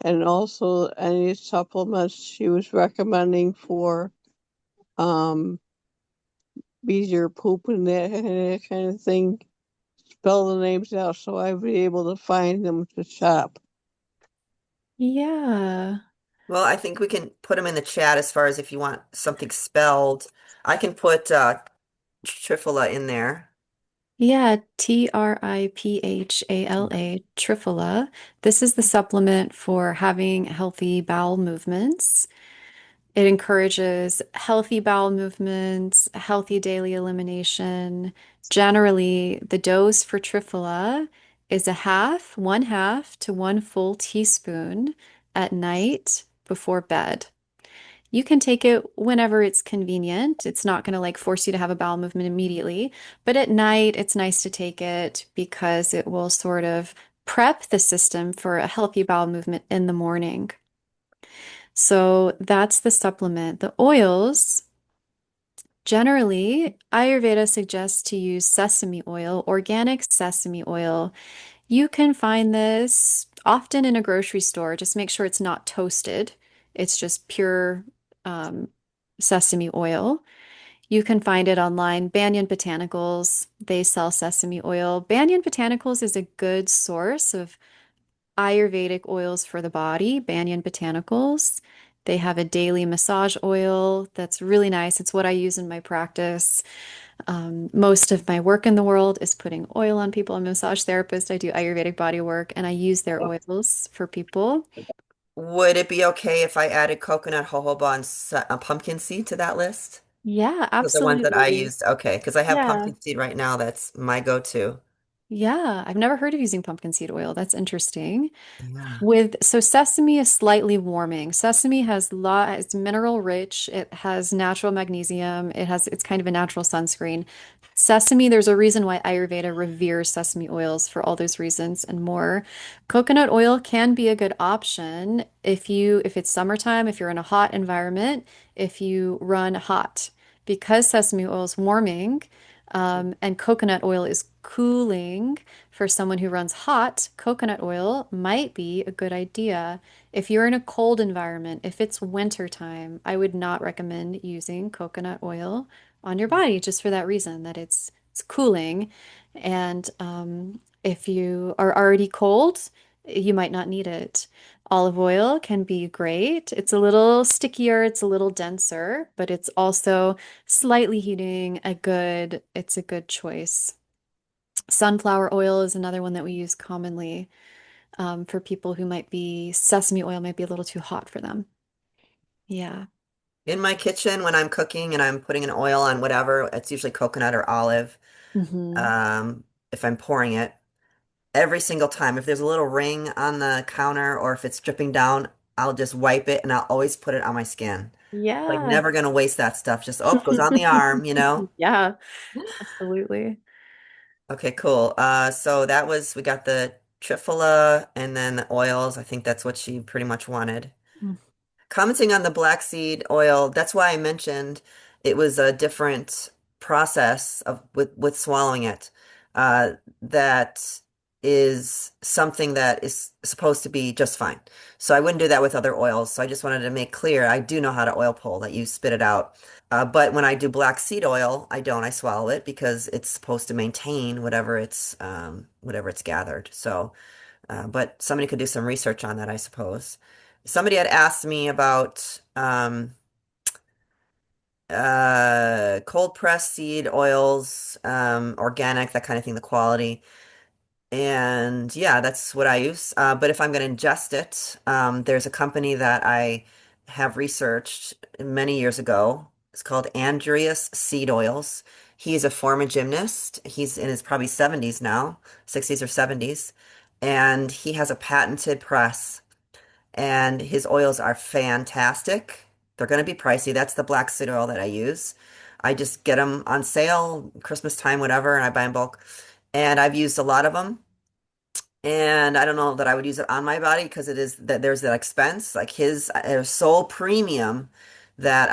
and also any supplements she was recommending for um easier poop and that kind of thing. Spell the names out so I'd be able to find them to shop. Yeah. Well, I think we can put them in the chat as far as if you want something spelled. I can put Trifala in there. Yeah, Triphala, Triphala. This is the supplement for having healthy bowel movements. It encourages healthy bowel movements, healthy daily elimination. Generally, the dose for Triphala is one half to one full teaspoon at night before bed. You can take it whenever it's convenient. It's not going to like force you to have a bowel movement immediately, but at night it's nice to take it because it will sort of prep the system for a healthy bowel movement in the morning. So that's the supplement. The oils, generally, Ayurveda suggests to use sesame oil, organic sesame oil. You can find this often in a grocery store. Just make sure it's not toasted. It's just pure um, sesame oil. You can find it online. Banyan Botanicals, they sell sesame oil. Banyan Botanicals is a good source of Ayurvedic oils for the body, Banyan Botanicals. They have a daily massage oil that's really nice. It's what I use in my practice. Most of my work in the world is putting oil on people. I'm a massage therapist. I do Ayurvedic body work and I use their oils for people. Would it be okay if I added coconut, jojoba, and pumpkin seed to that list? Yeah, The ones that I absolutely. used, okay, because I have Yeah. pumpkin seed right now. That's my go-to. Yeah. I've never heard of using pumpkin seed oil. That's interesting. Yeah. So sesame is slightly warming. Sesame has it's mineral rich. It has natural magnesium. It's kind of a natural sunscreen. Sesame, there's a reason why Ayurveda reveres sesame oils for all those reasons and more. Coconut oil can be a good option if it's summertime, if you're in a hot environment, if you run hot. Because sesame oil is warming, and coconut oil is cooling. For someone who runs hot, coconut oil might be a good idea. If you're in a cold environment, if it's winter time, I would not recommend using coconut oil on your body just for that reason that it's cooling. And if you are already cold, you might not need it. Olive oil can be great. It's a little stickier, it's a little denser, but it's also slightly heating, it's a good choice. Sunflower oil is another one that we use commonly for people who sesame oil might be a little too hot for them. Yeah. In my kitchen, when I'm cooking and I'm putting an oil on whatever, it's usually coconut or olive. Hmm. Um, if I'm pouring it, every single time, if there's a little ring on the counter or if it's dripping down, I'll just wipe it and I'll always put it on my skin. Like Yeah. never gonna waste that stuff. Just, oh, goes on the arm, you know? Yeah, absolutely. Okay, cool. So that was, we got the triphala and then the oils. I think that's what she pretty much wanted. Mm. Commenting on the black seed oil, that's why I mentioned it was a different process of with swallowing it. That is something that is supposed to be just fine. So I wouldn't do that with other oils. So I just wanted to make clear I do know how to oil pull, that you spit it out. But when I do black seed oil, I don't. I swallow it because it's supposed to maintain whatever it's gathered. So. But somebody could do some research on that, I suppose. Somebody had asked me about cold pressed seed oils, organic, that kind of thing, the quality. And yeah, that's what I use. But if I'm going to ingest it, there's a company that I have researched many years ago. It's called Andreas Seed Oils. He's a former gymnast. He's in his probably 70s now, 60s or 70s. And he has a patented press and his oils are fantastic. They're going to be pricey. That's the black seed oil that I use. I just get them on sale, Christmas time, whatever, and I buy in bulk. And I've used a lot of them. And I don't know that I would use it on my body because it is that there's that expense. Like his is so premium that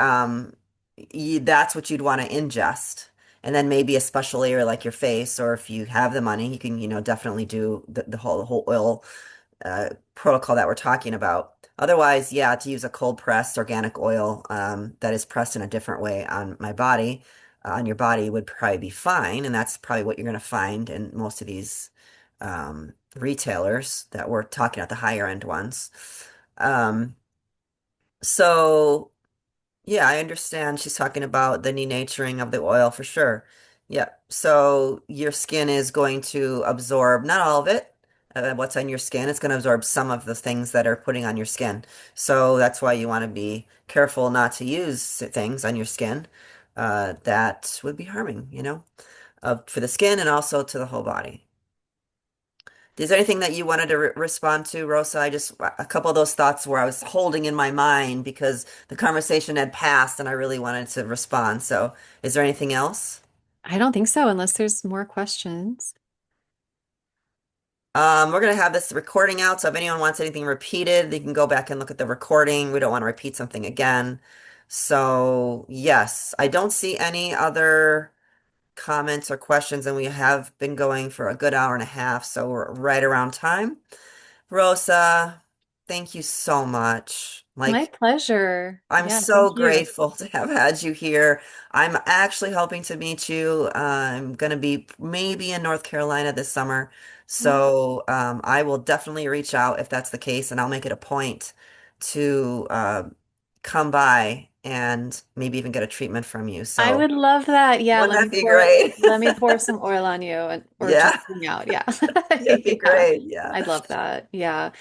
that's what you'd want to ingest. And then maybe a special layer like your face, or if you have the money, you can, definitely do the whole oil protocol that we're talking about. Otherwise, yeah, to use a cold pressed organic oil that is pressed in a different way on my body, on your body would probably be fine. And that's probably what you're going to find in most of these retailers that we're talking about, the higher end ones. Um, so yeah, I understand she's talking about the denaturing of the oil for sure. Yeah. So your skin is going to absorb not all of it, what's on your skin. It's going to absorb some of the things that are putting on your skin. So that's why you want to be careful not to use things on your skin that would be harming, for the skin and also to the whole body. Is there anything that you wanted to re respond to, Rosa? A couple of those thoughts where I was holding in my mind because the conversation had passed and I really wanted to respond. So, is there anything else? I don't think so, unless there's more questions. We're going to have this recording out. So, if anyone wants anything repeated, they can go back and look at the recording. We don't want to repeat something again. So, yes, I don't see any other comments or questions, and we have been going for a good hour and a half, so we're right around time. Rosa, thank you so much. My Like, pleasure. I'm Yeah, so thank you. grateful to have had you here. I'm actually hoping to meet you. I'm going to be maybe in North Carolina this summer. So I will definitely reach out if that's the case, and I'll make it a point to come by and maybe even get a treatment from you. I So would love that. Yeah, wouldn't that be great? let me pour some oil on you and or just Yeah, hang out. Yeah. that'd be Yeah. great. Yeah. I'd love that. Yeah.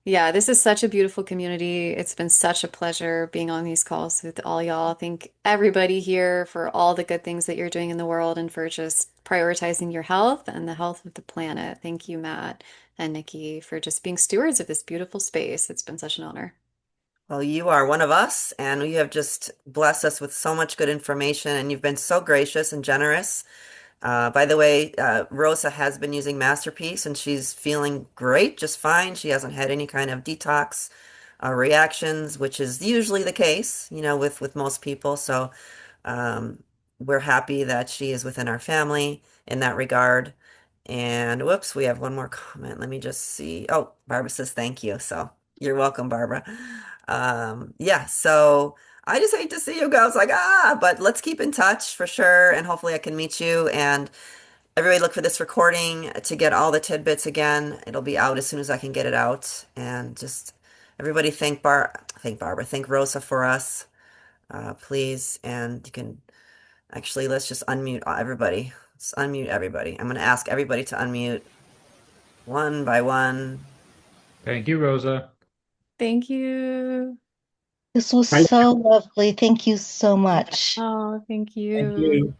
Yeah, this is such a beautiful community. It's been such a pleasure being on these calls with all y'all. Thank everybody here for all the good things that you're doing in the world and for just prioritizing your health and the health of the planet. Thank you, Matt and Nikki, for just being stewards of this beautiful space. It's been such an honor. Well, you are one of us, and you have just blessed us with so much good information, and you've been so gracious and generous. By the way, Rosa has been using Masterpiece and she's feeling great, just fine. She hasn't had any kind of detox reactions, which is usually the case, with most people. So um, we're happy that she is within our family in that regard. And whoops, we have one more comment. Let me just see. Oh, Barbara says thank you. So you're welcome, Barbara. Yeah, so I just hate to see you go. It's like, but let's keep in touch for sure. And hopefully I can meet you. And everybody look for this recording to get all the tidbits again. It'll be out as soon as I can get it out. And just everybody thank Barbara, thank Rosa for us, please. And you can actually, let's just unmute everybody. Let's unmute everybody. I'm going to ask everybody to unmute one by one. Thank you, Rosa. Thank you. This was so lovely. Thank you so much. Oh, thank Thank you. you.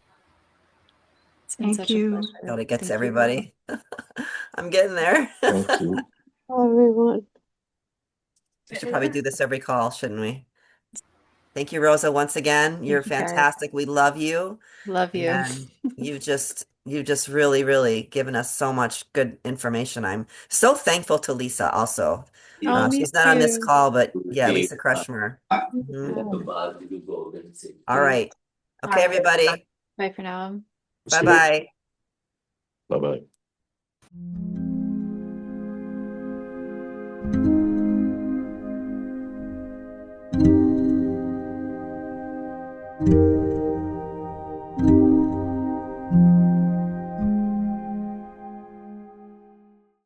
It's been Thank such a you. pleasure. Till it gets Thank you. everybody. I'm getting there. Thank you. Everyone. We should probably do this every call, shouldn't we? Thank you, Rosa, once again. You're Thank you, guys. fantastic. We love you. Love you. And you've just really, really given us so much good information. I'm so thankful to Lisa also. Oh, me She's not on this too. call, but yeah, Lisa Krushmer. Mhm. All right. Okay, everybody. Bye for now. Bye-bye. Bye-bye.